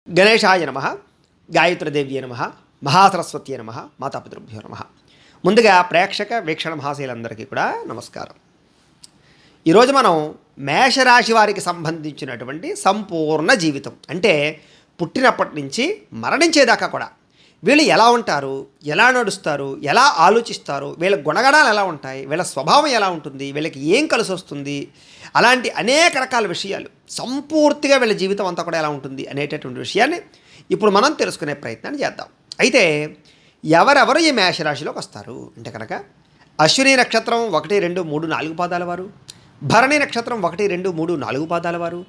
గణేశాయ నమ, గాయత్రీదేవ్యే నమ, మహాసరస్వత్యే నమ, మాతాపితృభ్యో నమ. ముందుగా ప్రేక్షక వీక్షణ మహాశయులందరికీ కూడా నమస్కారం. ఈరోజు మనం మేషరాశి వారికి సంబంధించినటువంటి సంపూర్ణ జీవితం, అంటే పుట్టినప్పటి నుంచి మరణించేదాకా కూడా వీళ్ళు ఎలా ఉంటారు, ఎలా నడుస్తారు, ఎలా ఆలోచిస్తారు, వీళ్ళ గుణగణాలు ఎలా ఉంటాయి, వీళ్ళ స్వభావం ఎలా ఉంటుంది, వీళ్ళకి ఏం కలిసి వస్తుంది, అలాంటి అనేక రకాల విషయాలు సంపూర్తిగా వీళ్ళ జీవితం అంతా కూడా ఎలా ఉంటుంది అనేటటువంటి విషయాన్ని ఇప్పుడు మనం తెలుసుకునే ప్రయత్నాన్ని చేద్దాం. అయితే ఎవరెవరు ఈ మేషరాశిలోకి వస్తారు అంటే కనుక అశ్విని నక్షత్రం 1, 2, 3, 4 పాదాల వారు, భరణి నక్షత్రం 1, 2, 3, 4 పాదాల వారు,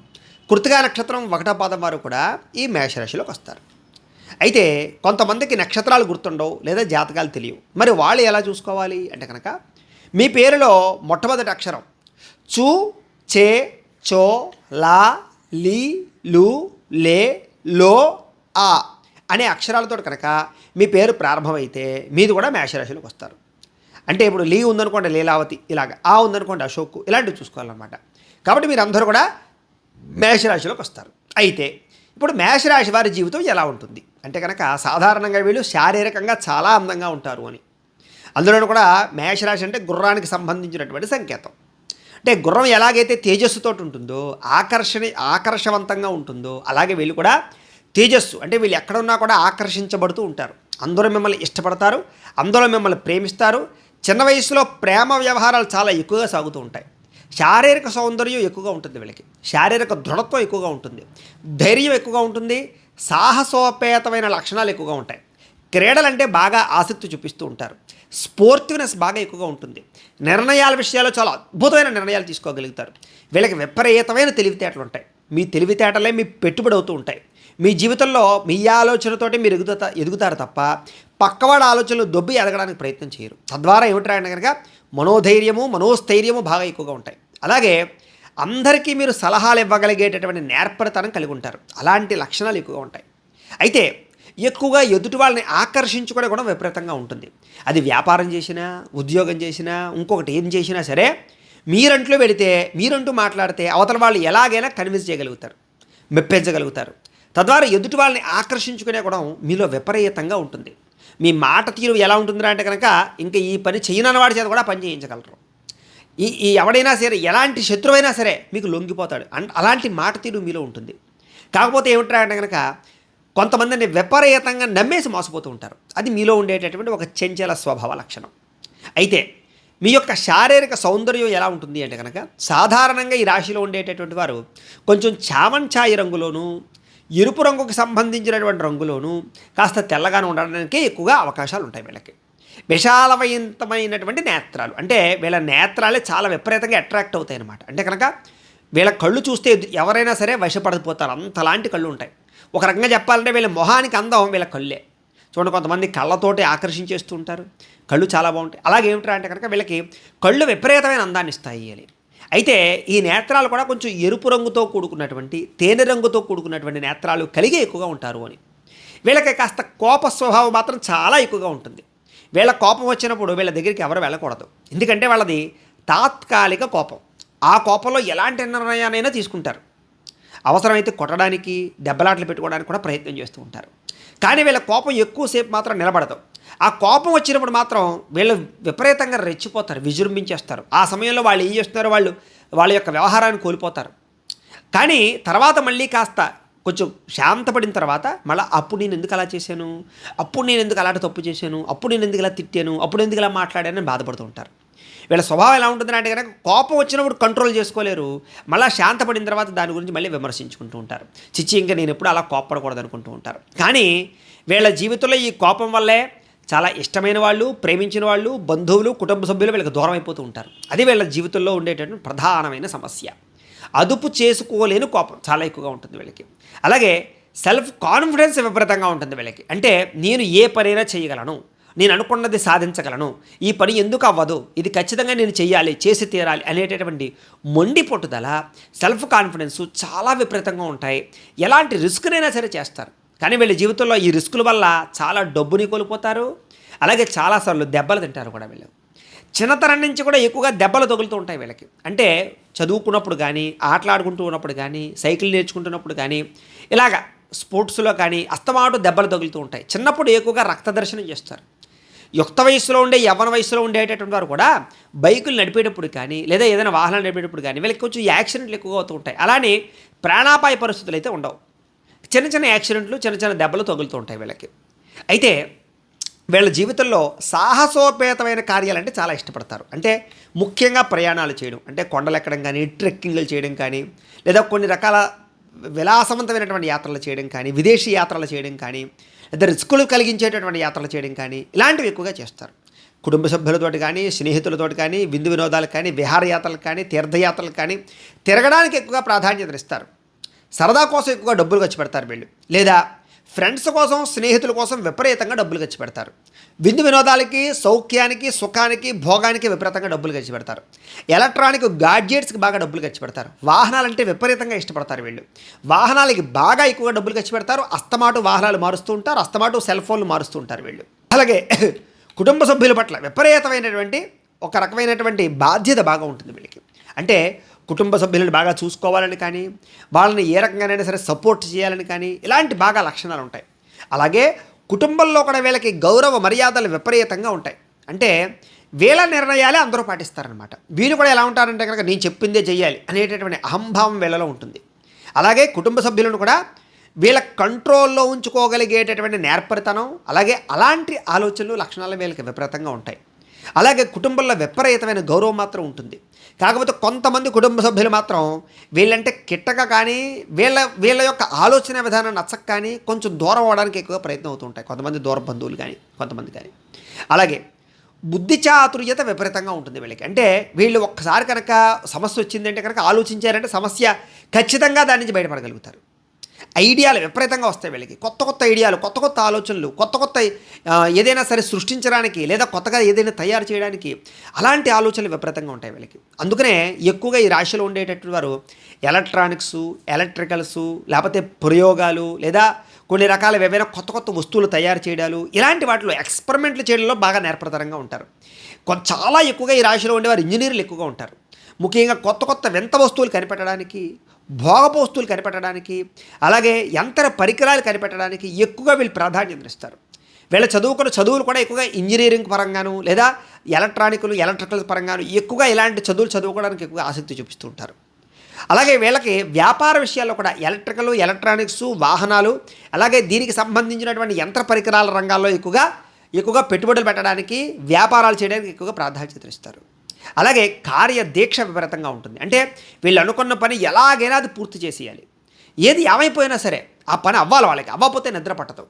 కృత్తికా నక్షత్రం 1వ పాదం వారు కూడా ఈ మేషరాశిలోకి వస్తారు. అయితే కొంతమందికి నక్షత్రాలు గుర్తుండవు లేదా జాతకాలు తెలియవు. మరి వాళ్ళు ఎలా చూసుకోవాలి అంటే కనుక మీ పేరులో మొట్టమొదటి అక్షరం చు, చే, చో, లా, లీ, లు, లే, లో, ఆ అనే అక్షరాలతో కనుక మీ పేరు ప్రారంభమైతే మీది కూడా మేషరాశిలోకి వస్తారు. అంటే ఇప్పుడు లీ ఉందనుకోండి లీలావతి, ఇలాగ ఆ ఉందనుకోండి అశోక్, ఇలాంటివి చూసుకోవాలన్నమాట. కాబట్టి మీరు అందరూ కూడా మేషరాశిలోకి వస్తారు. అయితే ఇప్పుడు మేషరాశి వారి జీవితం ఎలా ఉంటుంది అంటే కనుక సాధారణంగా వీళ్ళు శారీరకంగా చాలా అందంగా ఉంటారు అని. అందులోనూ కూడా మేషరాశి అంటే గుర్రానికి సంబంధించినటువంటి సంకేతం. అంటే గుర్రం ఎలాగైతే తేజస్సుతో ఉంటుందో, ఆకర్షవంతంగా ఉంటుందో, అలాగే వీళ్ళు కూడా తేజస్సు అంటే వీళ్ళు ఎక్కడున్నా కూడా ఆకర్షించబడుతూ ఉంటారు. అందరూ మిమ్మల్ని ఇష్టపడతారు, అందరూ మిమ్మల్ని ప్రేమిస్తారు. చిన్న వయసులో ప్రేమ వ్యవహారాలు చాలా ఎక్కువగా సాగుతూ ఉంటాయి. శారీరక సౌందర్యం ఎక్కువగా ఉంటుంది వీళ్ళకి, శారీరక దృఢత్వం ఎక్కువగా ఉంటుంది, ధైర్యం ఎక్కువగా ఉంటుంది, సాహసోపేతమైన లక్షణాలు ఎక్కువగా ఉంటాయి. క్రీడలంటే బాగా ఆసక్తి చూపిస్తూ ఉంటారు. స్పోర్టివ్నెస్ బాగా ఎక్కువగా ఉంటుంది. నిర్ణయాల విషయాల్లో చాలా అద్భుతమైన నిర్ణయాలు తీసుకోగలుగుతారు. వీళ్ళకి విపరీతమైన తెలివితేటలు ఉంటాయి. మీ తెలివితేటలే మీ పెట్టుబడి అవుతూ ఉంటాయి. మీ జీవితంలో మీ ఆలోచనతోటి మీరు ఎదుగుతారు తప్ప పక్కవాడ ఆలోచనలు దొబ్బి ఎదగడానికి ప్రయత్నం చేయరు. తద్వారా ఏమిటంటే కనుక మనోస్థైర్యము బాగా ఎక్కువగా ఉంటాయి. అలాగే అందరికీ మీరు సలహాలు ఇవ్వగలిగేటటువంటి నేర్పరితనం కలిగి ఉంటారు. అలాంటి లక్షణాలు ఎక్కువగా ఉంటాయి. అయితే ఎక్కువగా ఎదుటి వాళ్ళని ఆకర్షించుకునే కూడా విపరీతంగా ఉంటుంది. అది వ్యాపారం చేసినా, ఉద్యోగం చేసినా, ఇంకొకటి ఏం చేసినా సరే మీరంటూ మాట్లాడితే అవతల వాళ్ళు ఎలాగైనా కన్విన్స్ చేయగలుగుతారు, మెప్పించగలుగుతారు. తద్వారా ఎదుటి వాళ్ళని ఆకర్షించుకునే కూడా మీలో విపరీతంగా ఉంటుంది. మీ మాట తీరు ఎలా ఉంటుందిరా అంటే కనుక ఇంకా ఈ పని చేయనని వాడి చేత కూడా పని చేయించగలరు. ఈ ఎవడైనా సరే, ఎలాంటి శత్రువైనా సరే మీకు లొంగిపోతాడు. అలాంటి మాట తీరు మీలో ఉంటుంది. కాకపోతే ఏమిట్రా అంటే కనుక కొంతమందిని విపరీతంగా నమ్మేసి మోసపోతూ ఉంటారు. అది మీలో ఉండేటటువంటి ఒక చంచల స్వభావ లక్షణం. అయితే మీ యొక్క శారీరక సౌందర్యం ఎలా ఉంటుంది అంటే కనుక సాధారణంగా ఈ రాశిలో ఉండేటటువంటి వారు కొంచెం చామంచాయి రంగులోను, ఎరుపు రంగుకు సంబంధించినటువంటి రంగులోను, కాస్త తెల్లగానే ఉండడానికి ఎక్కువగా అవకాశాలు ఉంటాయి. వీళ్ళకి విశాలవంతమైనటువంటి నేత్రాలు, అంటే వీళ్ళ నేత్రాలే చాలా విపరీతంగా అట్రాక్ట్ అవుతాయి అన్నమాట. అంటే కనుక వీళ్ళ కళ్ళు చూస్తే ఎవరైనా సరే వశపడిపోతారు, అంతలాంటి కళ్ళు ఉంటాయి. ఒక రకంగా చెప్పాలంటే వీళ్ళ మొహానికి అందం వీళ్ళ కళ్ళే. చూడండి, కొంతమంది కళ్ళతోటి ఆకర్షించేస్తూ ఉంటారు, కళ్ళు చాలా బాగుంటాయి. అలాగే ఏమిట్రా అంటే కనుక వీళ్ళకి కళ్ళు విపరీతమైన అందాన్ని ఇస్తాయి అని. అయితే ఈ నేత్రాలు కూడా కొంచెం ఎరుపు రంగుతో కూడుకున్నటువంటి, తేనె రంగుతో కూడుకున్నటువంటి నేత్రాలు కలిగి ఎక్కువగా ఉంటారు అని. వీళ్ళకి కాస్త కోప స్వభావం మాత్రం చాలా ఎక్కువగా ఉంటుంది. వీళ్ళ కోపం వచ్చినప్పుడు వీళ్ళ దగ్గరికి ఎవరు వెళ్ళకూడదు. ఎందుకంటే వాళ్ళది తాత్కాలిక కోపం. ఆ కోపంలో ఎలాంటి నిర్ణయానైనా తీసుకుంటారు. అవసరమైతే కొట్టడానికి, దెబ్బలాటలు పెట్టుకోవడానికి కూడా ప్రయత్నం చేస్తూ ఉంటారు. కానీ వీళ్ళ కోపం ఎక్కువసేపు మాత్రం నిలబడదు. ఆ కోపం వచ్చినప్పుడు మాత్రం వీళ్ళు విపరీతంగా రెచ్చిపోతారు, విజృంభించేస్తారు. ఆ సమయంలో వాళ్ళు ఏం చేస్తున్నారు, వాళ్ళ యొక్క వ్యవహారాన్ని కోల్పోతారు. కానీ తర్వాత మళ్ళీ కాస్త కొంచెం శాంతపడిన తర్వాత మళ్ళీ అప్పుడు నేను ఎందుకు అలా చేశాను, అప్పుడు నేను ఎందుకు అలాంటి తప్పు చేశాను, అప్పుడు నేను ఎందుకు ఇలా తిట్టాను, అప్పుడు ఎందుకు ఇలా మాట్లాడానని బాధపడుతూ ఉంటారు. వీళ్ళ స్వభావం ఎలా ఉంటుందంటే కనుక కోపం వచ్చినప్పుడు కంట్రోల్ చేసుకోలేరు, మళ్ళీ శాంతపడిన తర్వాత దాని గురించి మళ్ళీ విమర్శించుకుంటూ ఉంటారు. చిచ్చి ఇంకా నేను ఎప్పుడు అలా కోపపడకూడదు అనుకుంటూ ఉంటారు. కానీ వీళ్ళ జీవితంలో ఈ కోపం వల్లే చాలా ఇష్టమైన వాళ్ళు, ప్రేమించిన వాళ్ళు, బంధువులు, కుటుంబ సభ్యులు వీళ్ళకి దూరం అయిపోతూ ఉంటారు. అది వీళ్ళ జీవితంలో ఉండేటటువంటి ప్రధానమైన సమస్య. అదుపు చేసుకోలేని కోపం చాలా ఎక్కువగా ఉంటుంది వీళ్ళకి. అలాగే సెల్ఫ్ కాన్ఫిడెన్స్ విపరీతంగా ఉంటుంది వీళ్ళకి. అంటే నేను ఏ పనైనా చేయగలను, నేను అనుకున్నది సాధించగలను, ఈ పని ఎందుకు అవ్వదు, ఇది ఖచ్చితంగా నేను చేయాలి, చేసి తీరాలి అనేటటువంటి మొండి పట్టుదల, సెల్ఫ్ కాన్ఫిడెన్స్ చాలా విపరీతంగా ఉంటాయి. ఎలాంటి రిస్క్నైనా సరే చేస్తారు. కానీ వీళ్ళ జీవితంలో ఈ రిస్కుల వల్ల చాలా డబ్బుని కోల్పోతారు. అలాగే చాలాసార్లు దెబ్బలు తింటారు కూడా. వీళ్ళు చిన్నతనం నుంచి కూడా ఎక్కువగా దెబ్బలు తగులుతూ ఉంటాయి వీళ్ళకి. అంటే చదువుకున్నప్పుడు కానీ, ఆటలాడుకుంటూ ఉన్నప్పుడు కానీ, సైకిల్ నేర్చుకుంటున్నప్పుడు కానీ, ఇలాగా స్పోర్ట్స్లో కానీ అస్తమాటు దెబ్బలు తగులుతూ ఉంటాయి. చిన్నప్పుడు ఎక్కువగా రక్త దర్శనం చేస్తారు. యుక్త వయసులో ఉండే యవ్వన వయసులో ఉండేటటువంటి వారు కూడా బైకులు నడిపేటప్పుడు కానీ లేదా ఏదైనా వాహనాలు నడిపేటప్పుడు కానీ వీళ్ళకి కొంచెం యాక్సిడెంట్లు ఎక్కువగా అవుతూ ఉంటాయి. అలానే ప్రాణాపాయ పరిస్థితులు అయితే ఉండవు. చిన్న చిన్న యాక్సిడెంట్లు, చిన్న చిన్న దెబ్బలు తగులుతూ ఉంటాయి వీళ్ళకి. అయితే వీళ్ళ జీవితంలో సాహసోపేతమైన కార్యాలంటే చాలా ఇష్టపడతారు. అంటే ముఖ్యంగా ప్రయాణాలు చేయడం, అంటే కొండలు ఎక్కడం కానీ, ట్రెక్కింగ్లు చేయడం కానీ, లేదా కొన్ని రకాల విలాసవంతమైనటువంటి యాత్రలు చేయడం కానీ, విదేశీ యాత్రలు చేయడం కానీ, లేదా రిస్కులు కలిగించేటటువంటి యాత్రలు చేయడం కానీ ఇలాంటివి ఎక్కువగా చేస్తారు. కుటుంబ సభ్యులతోటి కానీ, స్నేహితులతోటి కానీ, విందు వినోదాలకు కానీ, విహారయాత్రలకు కానీ, తీర్థయాత్రలకు కానీ తిరగడానికి ఎక్కువగా ప్రాధాన్యతనిస్తారు. సరదా కోసం ఎక్కువగా డబ్బులు ఖర్చు పెడతారు వీళ్ళు. లేదా ఫ్రెండ్స్ కోసం, స్నేహితుల కోసం విపరీతంగా డబ్బులు ఖర్చు పెడతారు. విందు వినోదాలకి, సౌఖ్యానికి, సుఖానికి, భోగానికి విపరీతంగా డబ్బులు ఖర్చు పెడతారు. ఎలక్ట్రానిక్ గాడ్జెట్స్కి బాగా డబ్బులు ఖర్చు పెడతారు. వాహనాలంటే విపరీతంగా ఇష్టపడతారు వీళ్ళు. వాహనాలకి బాగా ఎక్కువగా డబ్బులు ఖర్చు పెడతారు. అస్తమాటు వాహనాలు మారుస్తూ ఉంటారు. అస్తమాటు సెల్ ఫోన్లు మారుస్తూ ఉంటారు వీళ్ళు. అలాగే కుటుంబ సభ్యుల పట్ల విపరీతమైనటువంటి ఒక రకమైనటువంటి బాధ్యత బాగా ఉంటుంది వీళ్ళకి. అంటే కుటుంబ సభ్యులను బాగా చూసుకోవాలని కానీ, వాళ్ళని ఏ రకంగానైనా సరే సపోర్ట్ చేయాలని కానీ ఇలాంటి బాగా లక్షణాలు ఉంటాయి. అలాగే కుటుంబంలో కూడా వీళ్ళకి గౌరవ మర్యాదలు విపరీతంగా ఉంటాయి. అంటే వీళ్ళ నిర్ణయాలే అందరూ పాటిస్తారనమాట. వీళ్ళు కూడా ఎలా ఉంటారంటే కనుక నేను చెప్పిందే చెయ్యాలి అనేటటువంటి అహంభావం వీళ్ళలో ఉంటుంది. అలాగే కుటుంబ సభ్యులను కూడా వీళ్ళ కంట్రోల్లో ఉంచుకోగలిగేటటువంటి నేర్పరితనం, అలాగే అలాంటి ఆలోచనలు, లక్షణాలు వీళ్ళకి విపరీతంగా ఉంటాయి. అలాగే కుటుంబంలో విపరీతమైన గౌరవం మాత్రం ఉంటుంది. కాకపోతే కొంతమంది కుటుంబ సభ్యులు మాత్రం వీళ్ళంటే కిట్టక కానీ, వీళ్ళ యొక్క ఆలోచన విధానం నచ్చక కానీ కొంచెం దూరం అవ్వడానికి ఎక్కువగా ప్రయత్నం అవుతూ ఉంటాయి. కొంతమంది దూర బంధువులు కానీ, కొంతమంది కానీ. అలాగే బుద్ధి చాతుర్యత విపరీతంగా ఉంటుంది వీళ్ళకి. అంటే వీళ్ళు ఒక్కసారి కనుక సమస్య వచ్చిందంటే కనుక ఆలోచించారంటే సమస్య ఖచ్చితంగా దాని నుంచి బయటపడగలుగుతారు. ఐడియాలు విపరీతంగా వస్తాయి వీళ్ళకి. కొత్త కొత్త ఐడియాలు, కొత్త కొత్త ఆలోచనలు, కొత్త కొత్త ఏదైనా సరే సృష్టించడానికి లేదా కొత్తగా ఏదైనా తయారు చేయడానికి అలాంటి ఆలోచనలు విపరీతంగా ఉంటాయి వీళ్ళకి. అందుకనే ఎక్కువగా ఈ రాశిలో ఉండేటటువంటి వారు ఎలక్ట్రానిక్స్, ఎలక్ట్రికల్స్, లేకపోతే ప్రయోగాలు, లేదా కొన్ని రకాల ఏవైనా కొత్త కొత్త వస్తువులు తయారు చేయడాలు, ఇలాంటి వాటిలో ఎక్స్పెరిమెంట్లు చేయడంలో బాగా నేర్పరతరంగా ఉంటారు. చాలా ఎక్కువగా ఈ రాశిలో ఉండేవారు ఇంజనీర్లు ఎక్కువగా ఉంటారు. ముఖ్యంగా కొత్త కొత్త వింత వస్తువులు కనిపెట్టడానికి, భోగపు వస్తువులు కనిపెట్టడానికి, అలాగే యంత్ర పరికరాలు కనిపెట్టడానికి ఎక్కువగా వీళ్ళు ప్రాధాన్యతనిస్తారు. వీళ్ళ చదువుకున్న చదువులు కూడా ఎక్కువగా ఇంజనీరింగ్ పరంగాను, లేదా ఎలక్ట్రికల్ పరంగాను ఎక్కువగా ఇలాంటి చదువులు చదువుకోవడానికి ఎక్కువగా ఆసక్తి చూపిస్తూ ఉంటారు. అలాగే వీళ్ళకి వ్యాపార విషయాల్లో కూడా ఎలక్ట్రికల్, ఎలక్ట్రానిక్స్, వాహనాలు, అలాగే దీనికి సంబంధించినటువంటి యంత్ర పరికరాల రంగాల్లో ఎక్కువగా పెట్టుబడులు పెట్టడానికి, వ్యాపారాలు చేయడానికి ఎక్కువగా ప్రాధాన్యతనిస్తారు. అలాగే కార్యదీక్ష విపరీతంగా ఉంటుంది. అంటే వీళ్ళు అనుకున్న పని ఎలాగైనా అది పూర్తి చేసేయాలి. ఏది ఏమైపోయినా సరే ఆ పని అవ్వాలి. వాళ్ళకి అవ్వకపోతే నిద్ర పట్టదు.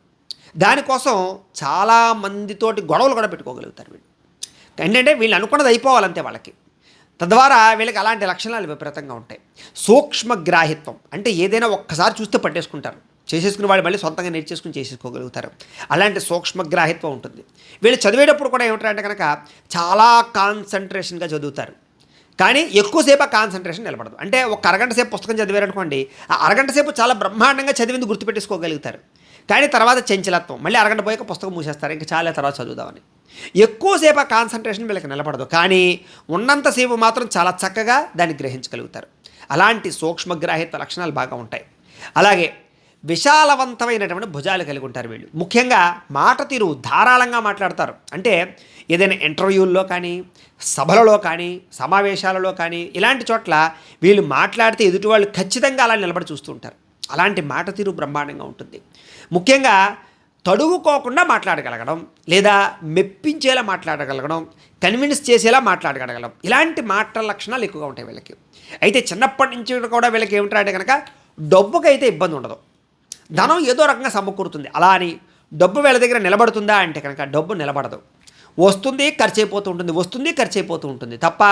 దానికోసం చాలామందితోటి గొడవలు కూడా పెట్టుకోగలుగుతారు వీళ్ళు. ఏంటంటే వీళ్ళు అనుకున్నది అయిపోవాలంతే వాళ్ళకి. తద్వారా వీళ్ళకి అలాంటి లక్షణాలు విపరీతంగా ఉంటాయి. సూక్ష్మగ్రాహిత్వం అంటే ఏదైనా ఒక్కసారి చూస్తే పట్టేసుకుంటారు. చేసేసుకుని వాళ్ళు మళ్ళీ సొంతంగా నేర్చేసుకుని చేసేసుకోగలుగుతారు. అలాంటి సూక్ష్మగ్రాహిత్వం ఉంటుంది. వీళ్ళు చదివేటప్పుడు కూడా ఏమిటంటే కనుక చాలా కాన్సన్ట్రేషన్గా చదువుతారు. కానీ ఎక్కువసేపు ఆ కాన్సన్ట్రేషన్ నిలబడదు. అంటే ఒక అరగంట సేపు పుస్తకం చదివారనుకోండి, ఆ అరగంట సేపు చాలా బ్రహ్మాండంగా చదివింది గుర్తుపెట్టేసుకోగలుగుతారు. కానీ తర్వాత చంచలత్వం, మళ్ళీ అరగంట పోయాక పుస్తకం మూసేస్తారు, ఇంకా చాలా తర్వాత చదువుదామని. ఎక్కువసేపు ఆ కాన్సన్ట్రేషన్ వీళ్ళకి నిలబడదు. కానీ ఉన్నంతసేపు మాత్రం చాలా చక్కగా దాన్ని గ్రహించగలుగుతారు. అలాంటి సూక్ష్మగ్రాహిత్వ లక్షణాలు బాగా ఉంటాయి. అలాగే విశాలవంతమైనటువంటి భుజాలు కలిగి ఉంటారు వీళ్ళు. ముఖ్యంగా మాట తీరు ధారాళంగా మాట్లాడతారు. అంటే ఏదైనా ఇంటర్వ్యూల్లో కానీ, సభలలో కానీ, సమావేశాలలో కానీ ఇలాంటి చోట్ల వీళ్ళు మాట్లాడితే ఎదుటి వాళ్ళు ఖచ్చితంగా అలా నిలబడి చూస్తూ ఉంటారు. అలాంటి మాట తీరు బ్రహ్మాండంగా ఉంటుంది. ముఖ్యంగా తడువుకోకుండా మాట్లాడగలగడం, లేదా మెప్పించేలా మాట్లాడగలగడం, కన్విన్స్ చేసేలా మాట్లాడగలగడం, ఇలాంటి మాటల లక్షణాలు ఎక్కువగా ఉంటాయి వీళ్ళకి. అయితే చిన్నప్పటి నుంచి కూడా వీళ్ళకి ఏమిటంటే కనుక డబ్బుకైతే ఇబ్బంది ఉండదు. ధనం ఏదో రకంగా సమకూరుతుంది. అలా అని డబ్బు వీళ్ళ దగ్గర నిలబడుతుందా అంటే కనుక డబ్బు నిలబడదు. వస్తుంది, ఖర్చు అయిపోతూ ఉంటుంది, వస్తుంది, ఖర్చు అయిపోతూ ఉంటుంది తప్ప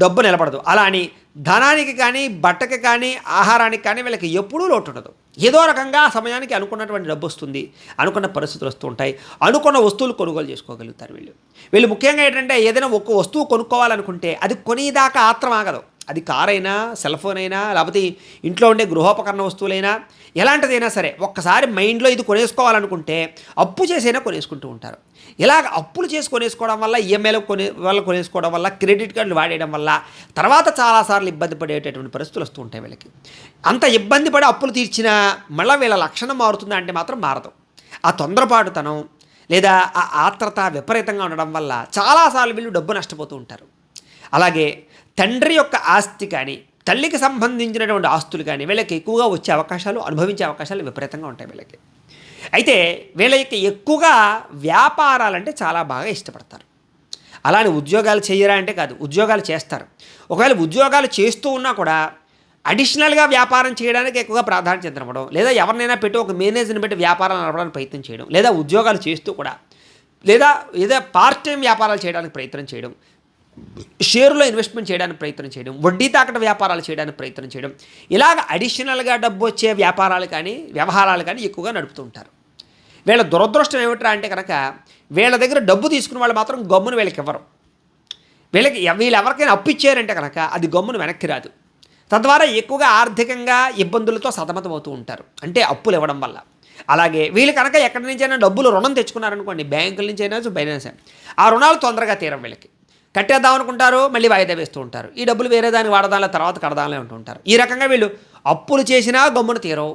డబ్బు నిలబడదు. అలా అని ధనానికి కానీ, బట్టకి కానీ, ఆహారానికి కానీ వీళ్ళకి ఎప్పుడూ లోటు ఉండదు. ఏదో రకంగా సమయానికి అనుకున్నటువంటి డబ్బు వస్తుంది, అనుకున్న పరిస్థితులు వస్తూ ఉంటాయి, అనుకున్న వస్తువులు కొనుగోలు చేసుకోగలుగుతారు వీళ్ళు. ముఖ్యంగా ఏంటంటే ఏదైనా ఒక వస్తువు కొనుక్కోవాలనుకుంటే అది కొనేదాకా ఆత్రం ఆగదు. అది కార్ అయినా, సెల్ ఫోన్ అయినా, లేకపోతే ఇంట్లో ఉండే గృహోపకరణ వస్తువులైనా, ఎలాంటిదైనా సరే ఒక్కసారి మైండ్లో ఇది కొనేసుకోవాలనుకుంటే అప్పు చేసైనా కొనేసుకుంటూ ఉంటారు. ఇలాగ అప్పులు చేసి కొనేసుకోవడం వల్ల, ఈఎంఐలు కొనేసుకోవడం వల్ల, క్రెడిట్ కార్డులు వాడేయడం వల్ల తర్వాత చాలాసార్లు ఇబ్బంది పడేటటువంటి పరిస్థితులు వస్తూ ఉంటాయి వీళ్ళకి. అంత ఇబ్బంది పడి అప్పులు తీర్చినా మళ్ళీ వీళ్ళ లక్షణం మారుతుందా అంటే మాత్రం మారదు. ఆ తొందరపాటుతనం లేదా ఆ ఆత్రత విపరీతంగా ఉండడం వల్ల చాలాసార్లు వీళ్ళు డబ్బు నష్టపోతూ ఉంటారు. అలాగే తండ్రి యొక్క ఆస్తి కానీ, తల్లికి సంబంధించినటువంటి ఆస్తులు కానీ వీళ్ళకి ఎక్కువగా వచ్చే అవకాశాలు, అనుభవించే అవకాశాలు విపరీతంగా ఉంటాయి వీళ్ళకి. అయితే వీళ్ళకి ఎక్కువగా వ్యాపారాలంటే చాలా బాగా ఇష్టపడతారు. అలానే ఉద్యోగాలు చేయరా అంటే కాదు, ఉద్యోగాలు చేస్తారు. ఒకవేళ ఉద్యోగాలు చేస్తూ ఉన్నా కూడా అడిషనల్గా వ్యాపారం చేయడానికి ఎక్కువగా ప్రాధాన్యత ఇవ్వడం, లేదా ఎవరినైనా పెట్టి ఒక మేనేజర్ని పెట్టి వ్యాపారాలు నడపడానికి ప్రయత్నం చేయడం, లేదా ఉద్యోగాలు చేస్తూ కూడా లేదా ఏదో పార్ట్ టైం వ్యాపారాలు చేయడానికి ప్రయత్నం చేయడం, షేర్లో ఇన్వెస్ట్మెంట్ చేయడానికి ప్రయత్నం చేయడం, వడ్డీ తాకట వ్యాపారాలు చేయడానికి ప్రయత్నం చేయడం, ఇలాగ అడిషనల్గా డబ్బు వచ్చే వ్యాపారాలు కానీ వ్యవహారాలు కానీ ఎక్కువగా నడుపుతూ ఉంటారు. వీళ్ళ దురదృష్టం ఏమిట్రా అంటే కనుక వీళ్ళ దగ్గర డబ్బు తీసుకున్న వాళ్ళు మాత్రం గమ్మును వీళ్ళకి ఇవ్వరు. వీళ్ళు ఎవరికైనా అప్పు ఇచ్చారంటే కనుక అది గమ్మును వెనక్కి రాదు. తద్వారా ఎక్కువగా ఆర్థికంగా ఇబ్బందులతో సతమతమవుతూ ఉంటారు, అంటే అప్పులు ఇవ్వడం వల్ల. అలాగే వీళ్ళు కనుక ఎక్కడి నుంచైనా డబ్బులు రుణం తెచ్చుకున్నారనుకోండి, బ్యాంకుల నుంచి అయినా బైనాన్స్, ఆ రుణాలు తొందరగా తీరం వీళ్ళకి. కట్టేద్దాం అనుకుంటారు, మళ్ళీ వాయిదా వేస్తూ ఉంటారు. ఈ డబ్బులు వేరే దానికి వాడదానిలో తర్వాత కడదానిలో ఉంటూ ఉంటారు. ఈ రకంగా వీళ్ళు అప్పులు చేసినా గమ్మును తీరవు,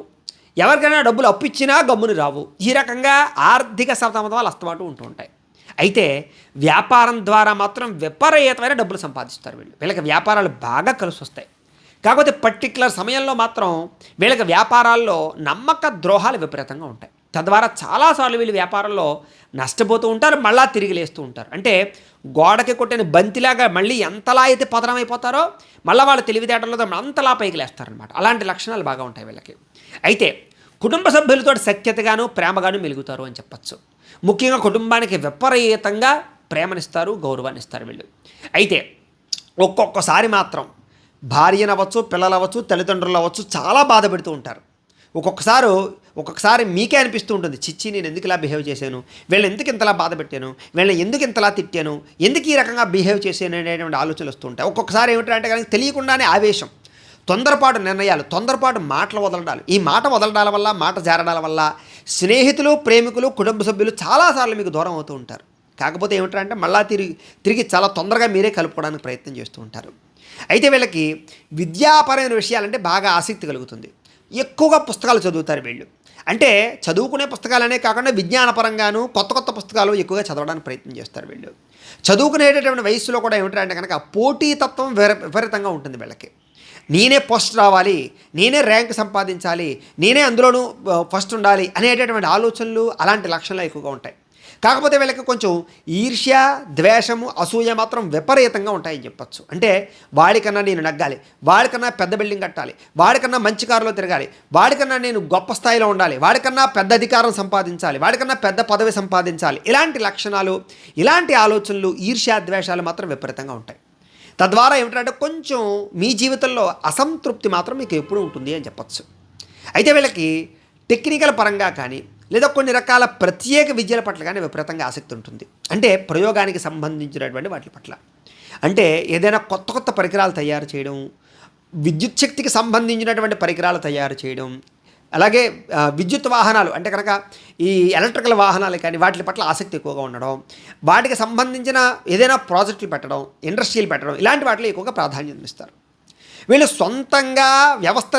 ఎవరికైనా డబ్బులు అప్పు ఇచ్చినా గమ్మును రావు. ఈ రకంగా ఆర్థిక సతమతాలు అస్తమాటు ఉంటూ ఉంటాయి. అయితే వ్యాపారం ద్వారా మాత్రం విపరీతమైన డబ్బులు సంపాదిస్తారు వీళ్ళకి వ్యాపారాలు బాగా కలిసి వస్తాయి. కాకపోతే పర్టికులర్ సమయంలో మాత్రం వీళ్ళకి వ్యాపారాల్లో నమ్మక ద్రోహాలు విపరీతంగా ఉంటాయి. తద్వారా చాలాసార్లు వీళ్ళు వ్యాపారంలో నష్టపోతూ ఉంటారు, మళ్ళా తిరిగి లేస్తూ ఉంటారు. అంటే గోడకి కొట్టిన బంతిలాగా మళ్ళీ ఎంతలా అయితే పతనం అయిపోతారో మళ్ళీ వాళ్ళ తెలివితేటలతో అంతలా పైకి లేస్తారనమాట. అలాంటి లక్షణాలు బాగా ఉంటాయి వీళ్ళకి. అయితే కుటుంబ సభ్యులతో సఖ్యతగాను ప్రేమగాను మెలుగుతారు అని చెప్పచ్చు. ముఖ్యంగా కుటుంబానికి విపరీతంగా ప్రేమనిస్తారు, గౌరవాన్ని ఇస్తారు వీళ్ళు. అయితే ఒక్కొక్కసారి మాత్రం భార్యను అవ్వచ్చు, పిల్లలు అవ్వచ్చు, తల్లిదండ్రులు అవ్వచ్చు చాలా బాధ పెడుతూ ఉంటారు. ఒక్కొక్కసారి మీకే అనిపిస్తూ ఉంటుంది, చిచ్చి నేను ఎందుకు ఇలా బిహేవ్ చేశాను, వీళ్ళని ఎందుకు ఇంతలా బాధ పెట్టాను, వీళ్ళని ఎందుకు ఇంతలా తిట్టాను, ఎందుకు ఈ రకంగా బిహేవ్ చేశాను అనేటువంటి ఆలోచనలు వస్తూ ఉంటాయి. ఒక్కొక్కసారి ఏమిటంటే కనుక తెలియకుండానే ఆవేశం, తొందరపాటు నిర్ణయాలు, తొందరపాటు మాటలు వదలడాలు, ఈ మాట వదలడాల వల్ల, మాట జారడాల వల్ల స్నేహితులు, ప్రేమికులు, కుటుంబ సభ్యులు చాలాసార్లు మీకు దూరం అవుతూ ఉంటారు. కాకపోతే ఏమిటంటే మళ్ళా తిరిగి చాలా తొందరగా మీరే కలుపుకోవడానికి ప్రయత్నం చేస్తూ ఉంటారు. అయితే వీళ్ళకి విద్యాపరమైన విషయాలంటే బాగా ఆసక్తి కలుగుతుంది. ఎక్కువగా పుస్తకాలు చదువుతారు వీళ్ళు. అంటే చదువుకునే పుస్తకాలనే కాకుండా విజ్ఞానపరంగాను కొత్త కొత్త పుస్తకాలు ఎక్కువగా చదవడానికి ప్రయత్నం చేస్తారు వీళ్ళు. చదువుకునేటటువంటి వయసులో కూడా ఏమిటంటే కనుక పోటీతత్వం విపరీతంగా ఉంటుంది వీళ్ళకి. నేనే ఫస్ట్ రావాలి, నేనే ర్యాంక్ సంపాదించాలి, నేనే అందులోనూ ఫస్ట్ ఉండాలి అనేటటువంటి ఆలోచనలు, అలాంటి లక్షణాలు ఎక్కువగా ఉంటాయి. కాకపోతే వీళ్ళకి కొంచెం ఈర్ష్య, ద్వేషము, అసూయ మాత్రం విపరీతంగా ఉంటాయని చెప్పచ్చు. అంటే వాడికన్నా నేను నగ్గాలి, వాడికన్నా పెద్ద బిల్డింగ్ కట్టాలి, వాడికన్నా మంచి కారులో తిరగాలి, వాడికన్నా నేను గొప్ప స్థాయిలో ఉండాలి, వాడికన్నా పెద్ద అధికారం సంపాదించాలి, వాడికన్నా పెద్ద పదవి సంపాదించాలి, ఇలాంటి లక్షణాలు, ఇలాంటి ఆలోచనలు, ఈర్ష్య, ద్వేషాలు మాత్రం విపరీతంగా ఉంటాయి. తద్వారా ఏమిటంటే కొంచెం మీ జీవితంలో అసంతృప్తి మాత్రం మీకు ఎప్పుడూ ఉంటుంది అని చెప్పచ్చు. అయితే వీళ్ళకి టెక్నికల్ పరంగా కానీ లేదా కొన్ని రకాల ప్రత్యేక విద్యల పట్ల కానీ విపరీతంగా ఆసక్తి ఉంటుంది. అంటే ప్రయోగానికి సంబంధించినటువంటి వాటి పట్ల, అంటే ఏదైనా కొత్త కొత్త పరికరాలు తయారు చేయడం, విద్యుత్ శక్తికి సంబంధించినటువంటి పరికరాలు తయారు చేయడం, అలాగే విద్యుత్ వాహనాలు అంటే కనుక ఈ ఎలక్ట్రికల్ వాహనాలు కానీ వాటి పట్ల ఆసక్తి ఎక్కువగా ఉండడం, వాటికి సంబంధించిన ఏదైనా ప్రాజెక్టులు పెట్టడం, ఇండస్ట్రీలు పెట్టడం, ఇలాంటి వాటిలో ఎక్కువగా ప్రాధాన్యత ఇస్తారు. వీళ్ళు సొంతంగా వ్యవస్థ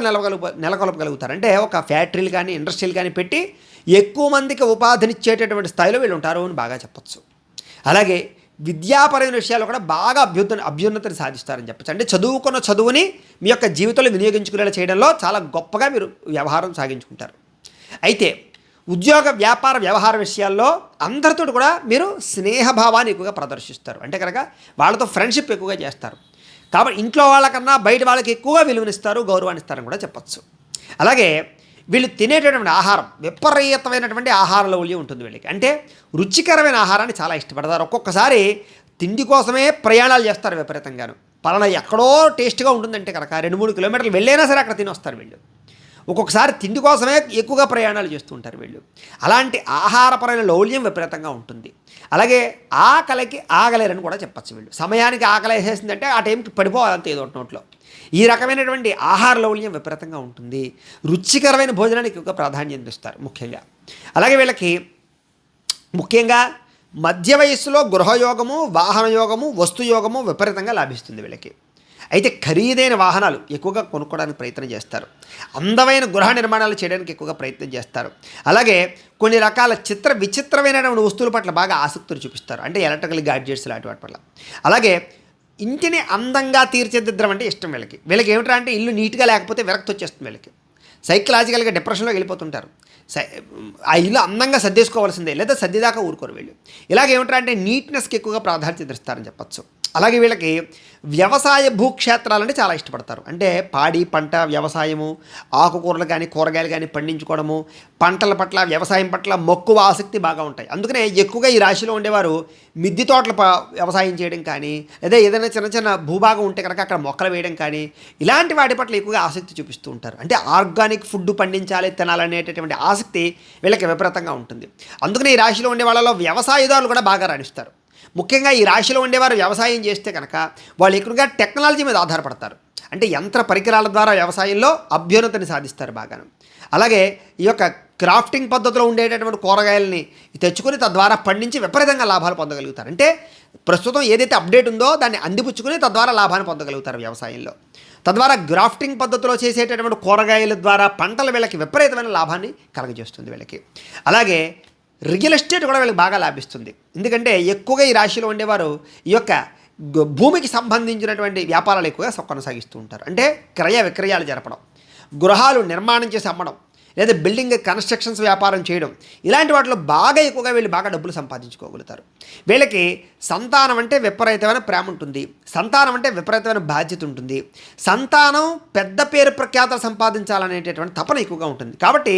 నెలకొల్పగలుగుతారు. అంటే ఒక ఫ్యాక్టరీలు కానీ ఇండస్ట్రీలు కానీ పెట్టి ఎక్కువ మందికి ఉపాధినిచ్చేటటువంటి స్థాయిలో వీళ్ళు ఉంటారు అని బాగా చెప్పచ్చు. అలాగే విద్యాపరమైన విషయాలు కూడా బాగా అభ్యున్నతిని సాధిస్తారని చెప్పచ్చు. అంటే చదువుకున్న చదువుని మీ యొక్క జీవితంలో వినియోగించుకునేలా చేయడంలో చాలా గొప్పగా మీరు వ్యవహారం సాగించుకుంటారు. అయితే ఉద్యోగ, వ్యాపార, వ్యవహార విషయాల్లో అందరితో కూడా మీరు స్నేహభావాన్ని ఎక్కువగా ప్రదర్శిస్తారు. అంటే కనుక వాళ్ళతో ఫ్రెండ్షిప్ ఎక్కువగా చేస్తారు. కాబట్టి ఇంట్లో వాళ్ళకన్నా బయట వాళ్ళకి ఎక్కువగా విలువనిస్తారు, గౌరవాన్ని ఇస్తారని కూడా చెప్పచ్చు. అలాగే వీళ్ళు తినేటటువంటి ఆహారం విపరీతమైనటువంటి ఆహార లౌల్యం ఉంటుంది వీళ్ళకి. అంటే రుచికరమైన ఆహారాన్ని చాలా ఇష్టపడతారు. ఒక్కొక్కసారి తిండి కోసమే ప్రయాణాలు చేస్తారు విపరీతంగాను. పలానా ఎక్కడో టేస్ట్గా ఉంటుందంటే కనుక 2-3 కిలోమీటర్లు వెళ్ళైనా సరే అక్కడ తిని వస్తారు వీళ్ళు. ఒక్కొక్కసారి తిండి కోసమే ఎక్కువగా ప్రయాణాలు చేస్తూ ఉంటారు వీళ్ళు. అలాంటి ఆహారపరమైన లౌల్యం విపరీతంగా ఉంటుంది. అలాగే ఆకలికి ఆగలేరని కూడా చెప్పచ్చు వీళ్ళు. సమయానికి ఆకలి వేసేసిందంటే ఆ టైంకి పడిపోవాలంతే ఏదో ఒకటి నోట్లో. ఈ రకమైనటువంటి ఆహార లౌల్యం విపరీతంగా ఉంటుంది. రుచికరమైన భోజనానికి ఎక్కువగా ప్రాధాన్యత ఇస్తారు ముఖ్యంగా. అలాగే వీళ్ళకి ముఖ్యంగా మధ్య వయస్సులో గృహయోగము, వాహన యోగము, వస్తు యోగము విపరీతంగా లాభిస్తుంది వీళ్ళకి. అయితే ఖరీదైన వాహనాలు ఎక్కువగా కొనుక్కోవడానికి ప్రయత్నం చేస్తారు. అందమైన గృహ నిర్మాణాలు చేయడానికి ఎక్కువగా ప్రయత్నం చేస్తారు. అలాగే కొన్ని రకాల విచిత్రమైనటువంటి వస్తువుల పట్ల బాగా ఆసక్తిని చూపిస్తారు. అంటే ఎలక్ట్రికల్ గాడ్జెట్స్ లాంటి వాటి పట్ల. అలాగే ఇంటిని అందంగా తీర్చిదిద్దడం అంటే ఇష్టం వీళ్ళకి. వీళ్ళకి ఏమిటంటే అంటే ఇల్లు నీట్గా లేకపోతే విరక్తి వచ్చేస్తుంది వీళ్ళకి. సైకలాజికల్గా డిప్రెషన్లోకి వెళ్ళిపోతుంటారు. ఆ ఇల్లు అందంగా సర్దేసుకోవాల్సిందే, లేదా సర్దిదాకా ఊరుకోరు వీళ్ళు. ఇలాగేమిటంటే నీట్నెస్కి ఎక్కువగా ప్రాధాన్యత ఇస్తారని చెప్పచ్చు. అలాగే వీళ్ళకి వ్యవసాయ భూక్షేత్రాలంటే చాలా ఇష్టపడతారు. అంటే పాడి పంట వ్యవసాయము, ఆకుకూరలు కానీ కూరగాయలు కానీ పండించుకోవడము, పంటల పట్ల వ్యవసాయం పట్ల మక్కువ ఆసక్తి బాగా ఉంటాయి. అందుకనే ఎక్కువగా ఈ రాశిలో ఉండేవారు మిద్దె తోటల వ్యవసాయం చేయడం కానీ, లేదా ఏదైనా చిన్న చిన్న భూభాగం ఉంటే కనుక అక్కడ మొక్కలు వేయడం కానీ, ఇలాంటి వాటి పట్ల ఎక్కువగా ఆసక్తి చూపిస్తూ ఉంటారు. అంటే ఆర్గానిక్ ఫుడ్ పండించాలి, తినాలనేటటువంటి ఆసక్తి వీళ్ళకి విపరీతంగా ఉంటుంది. అందుకనే ఈ రాశిలో ఉండే వాళ్ళలో వ్యవసాయదారులు కూడా బాగా రాణిస్తారు. ముఖ్యంగా ఈ రాశిలో ఉండేవారు వ్యవసాయం చేస్తే కనుక వాళ్ళు ఎక్కువగా టెక్నాలజీ మీద ఆధారపడతారు. అంటే యంత్ర పరికరాల ద్వారా వ్యవసాయంలో అభ్యున్నతిని సాధిస్తారు బాగాను. అలాగే ఈ యొక్క క్రాఫ్టింగ్ పద్ధతిలో ఉండేటటువంటి కూరగాయలని తెచ్చుకొని తద్వారా పండించి విపరీతంగా లాభాలు పొందగలుగుతారు. అంటే ప్రస్తుతం ఏదైతే అప్డేట్ ఉందో దాన్ని అందిపుచ్చుకొని తద్వారా లాభాన్ని పొందగలుగుతారు వ్యవసాయంలో. తద్వారా గ్రాఫ్టింగ్ పద్ధతిలో చేసేటటువంటి కూరగాయల ద్వారా పంటలు వీళ్ళకి విపరీతమైన లాభాన్ని కలగజేస్తుంది వీళ్ళకి. అలాగే రియల్ ఎస్టేట్ కూడా వీళ్ళకి బాగా లాభిస్తుంది. ఎందుకంటే ఎక్కువగా ఈ రాశిలో ఉండేవారు ఈ యొక్క భూమికి సంబంధించినటువంటి వ్యాపారాలు ఎక్కువగా కొనసాగిస్తూ ఉంటారు. అంటే క్రయ విక్రయాలు జరపడం, గృహాలు నిర్మాణం చేసి అమ్మడం, లేదా బిల్డింగ్ కన్స్ట్రక్షన్స్ వ్యాపారం చేయడం, ఇలాంటి వాటిలో బాగా ఎక్కువగా వీళ్ళు బాగా డబ్బులు సంపాదించుకోగలుగుతారు. వీళ్ళకి సంతానం అంటే విపరీతమైన ప్రేమ ఉంటుంది. సంతానం అంటే విపరీతమైన బాధ్యత ఉంటుంది. సంతానం పెద్ద పేరు ప్రఖ్యాతలు సంపాదించాలనేటటువంటి తపన ఎక్కువగా ఉంటుంది. కాబట్టి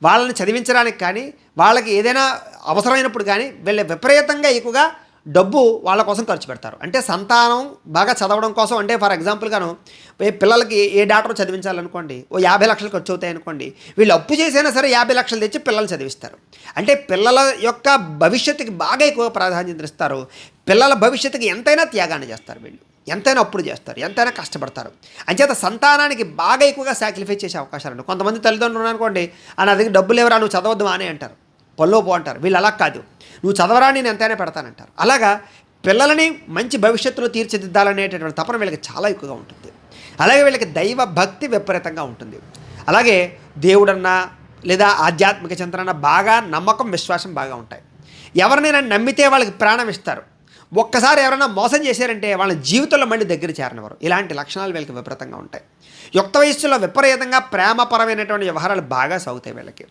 వాళ్ళని చదివించడానికి కానీ, వాళ్ళకి ఏదైనా అవసరమైనప్పుడు కానీ వీళ్ళు విపరీతంగా ఎక్కువగా డబ్బు వాళ్ళ కోసం ఖర్చు పెడతారు. అంటే సంతానం బాగా చదవడం కోసం. అంటే ఫర్ ఎగ్జాంపుల్గాను పిల్లలకి ఏ డాక్టర్ చదివించాలనుకోండి, ఓ 50 లక్షలు ఖర్చు అవుతాయి అనుకోండి, వీళ్ళు అప్పు చేసైనా సరే 50 లక్షలు తెచ్చి పిల్లలు చదివిస్తారు. అంటే పిల్లల యొక్క భవిష్యత్తుకి బాగా ఎక్కువ ప్రాధాన్యత ఇస్తారు. పిల్లల భవిష్యత్తుకి ఎంతైనా త్యాగాన్ని చేస్తారు వీళ్ళు, ఎంతైనా అప్పులు చేస్తారు, ఎంతైనా కష్టపడతారు. అంచేత సంతానానికి బాగా ఎక్కువగా సాక్రిఫైస్ చేసే అవకాశాలు ఉన్నాయి. కొంతమంది తల్లిదండ్రులు అనుకోండి, నా దగ్గర డబ్బులు ఎవరా, నువ్వు చదవద్దు అని అంటారు, పల్లో పో అంటారు. వీళ్ళు అలా కాదు, నువ్వు చదవరా నేను ఎంతైనా పెడతానంటారు. అలాగా పిల్లలని మంచి భవిష్యత్తులో తీర్చిదిద్దాలనేటటువంటి తపన వీళ్ళకి చాలా ఎక్కువగా ఉంటుంది. అలాగే వీళ్ళకి దైవ భక్తి విపరీతంగా ఉంటుంది. అలాగే దేవుడన్నా లేదా ఆధ్యాత్మిక చింతన బాగా నమ్మకం, విశ్వాసం బాగా ఉంటాయి. ఎవరినైనా నమ్మితే వాళ్ళకి ప్రాణం ఇస్తారు. ఒక్కసారి ఎవరైనా మోసం చేశారంటే వాళ్ళ జీవితంలో మళ్ళీ దగ్గర చేరనివారు. ఇలాంటి లక్షణాలు వీళ్ళకి విపరీతంగా ఉంటాయి. యుక్త వయస్సులో విపరీతంగా ప్రేమపరమైనటువంటి వ్యవహారాలు బాగా సాగుతాయి వీళ్ళకి.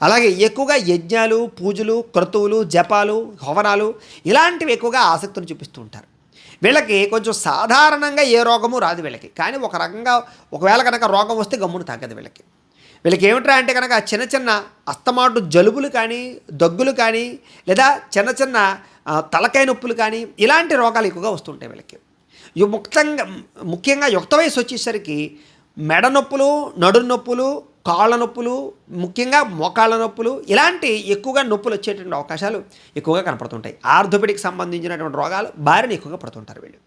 అలాగే ఎక్కువగా యజ్ఞాలు, పూజలు, క్రతువులు, జపాలు, హవనాలు ఇలాంటివి ఎక్కువగా ఆసక్తిని చూపిస్తూ ఉంటారు. వీళ్ళకి కొంచెం సాధారణంగా ఏ రోగము రాదు వీళ్ళకి. కానీ ఒక రకంగా ఒకవేళ కనుక రోగం వస్తే గమ్మును తగ్గదు వీళ్ళకి. వీళ్ళకి ఏమిట్రా అంటే కనుక చిన్న చిన్న అస్తమాటు జలుబులు కానీ, దగ్గులు కానీ, లేదా చిన్న చిన్న తలకాయ నొప్పులు కానీ ఇలాంటి రోగాలు ఎక్కువగా వస్తుంటాయి వీళ్ళకి. ముఖ్యంగా యుక్త వయసు వచ్చేసరికి మెడ నొప్పులు, నడు నొప్పులు, కాళ్ళ నొప్పులు, ముఖ్యంగా మోకాళ్ళ నొప్పులు ఇలాంటి ఎక్కువగా నొప్పులు వచ్చేటువంటి అవకాశాలు ఎక్కువగా కనపడుతుంటాయి. ఆర్థోపెడిక్ సంబంధించినటువంటి రోగాలు బారిన ఎక్కువగా పడుతుంటారు వీళ్ళు.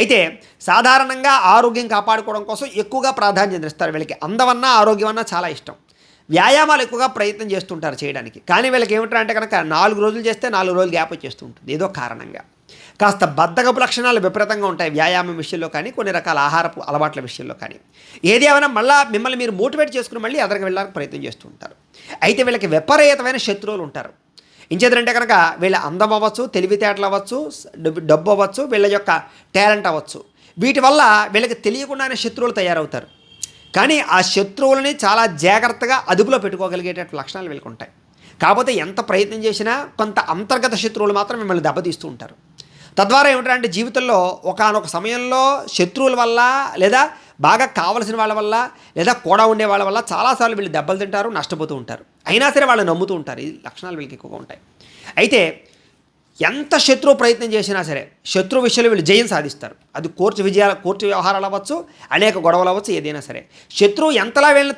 అయితే సాధారణంగా ఆరోగ్యం కాపాడుకోవడం కోసం ఎక్కువగా ప్రాధాన్యత ఇస్తారు వీళ్ళకి. అందమన్నా ఆరోగ్యం అన్నా చాలా ఇష్టం. వ్యాయామాలు ఎక్కువగా ప్రయత్నం చేస్తుంటారు చేయడానికి. కానీ వీళ్ళకి ఏమిటంటే కనుక 4 రోజులు చేస్తే 4 రోజులు గ్యాప్ వచ్చేస్తూ ఉంటుంది ఏదో కారణంగా. కాస్త బద్ధకపు లక్షణాలు విపరీతంగా ఉంటాయి వ్యాయామం విషయంలో కానీ, కొన్ని రకాల ఆహారపు అలవాట్ల విషయంలో కానీ. ఏది ఏమైనా మళ్ళీ మిమ్మల్ని మీరు మోటివేట్ చేసుకుని మళ్ళీ ఎదరికి వెళ్ళడానికి ప్రయత్నం చేస్తూ ఉంటారు. అయితే వీళ్ళకి విపరీతమైన శత్రువులు ఉంటారు. ఇంచేదంటే కనుక వీళ్ళ అందం అవ్వచ్చు, తెలివితేటలు అవ్వచ్చు, డబ్బు అవ్వచ్చు, వీళ్ళ యొక్క టాలెంట్ అవ్వచ్చు, వీటి వల్ల వీళ్ళకి తెలియకుండానే శత్రువులు తయారవుతారు. కానీ ఆ శత్రువులని చాలా జాగ్రత్తగా అదుపులో పెట్టుకోగలిగేటటువంటి లక్షణాలు వీళ్ళకి ఉంటాయి. కాకపోతే ఎంత ప్రయత్నం చేసినా కొంత అంతర్గత శత్రువులు మాత్రం మిమ్మల్ని దెబ్బతీస్తూ ఉంటారు. తద్వారా ఏమిటంటే జీవితంలో ఒకానొక సమయంలో శత్రువుల వల్ల, లేదా బాగా కావలసిన వాళ్ళ వల్ల, లేదా కూడా ఉండే వాళ్ళ వల్ల చాలాసార్లు వీళ్ళు దెబ్బలు తింటారు, నష్టపోతూ ఉంటారు. అయినా సరే వాళ్ళు నమ్ముతూ ఉంటారు. ఈ లక్షణాలు వీళ్ళకి ఎక్కువగా ఉంటాయి. అయితే ఎంత శత్రువు ప్రయత్నం చేసినా సరే శత్రు విషయంలో వీళ్ళు జయం సాధిస్తారు. అది కోర్టు వ్యవహారాలు అవ్వచ్చు, అనేక గొడవలు అవ్వచ్చు, ఏదైనా సరే శత్రువు ఎంతలా వీళ్ళని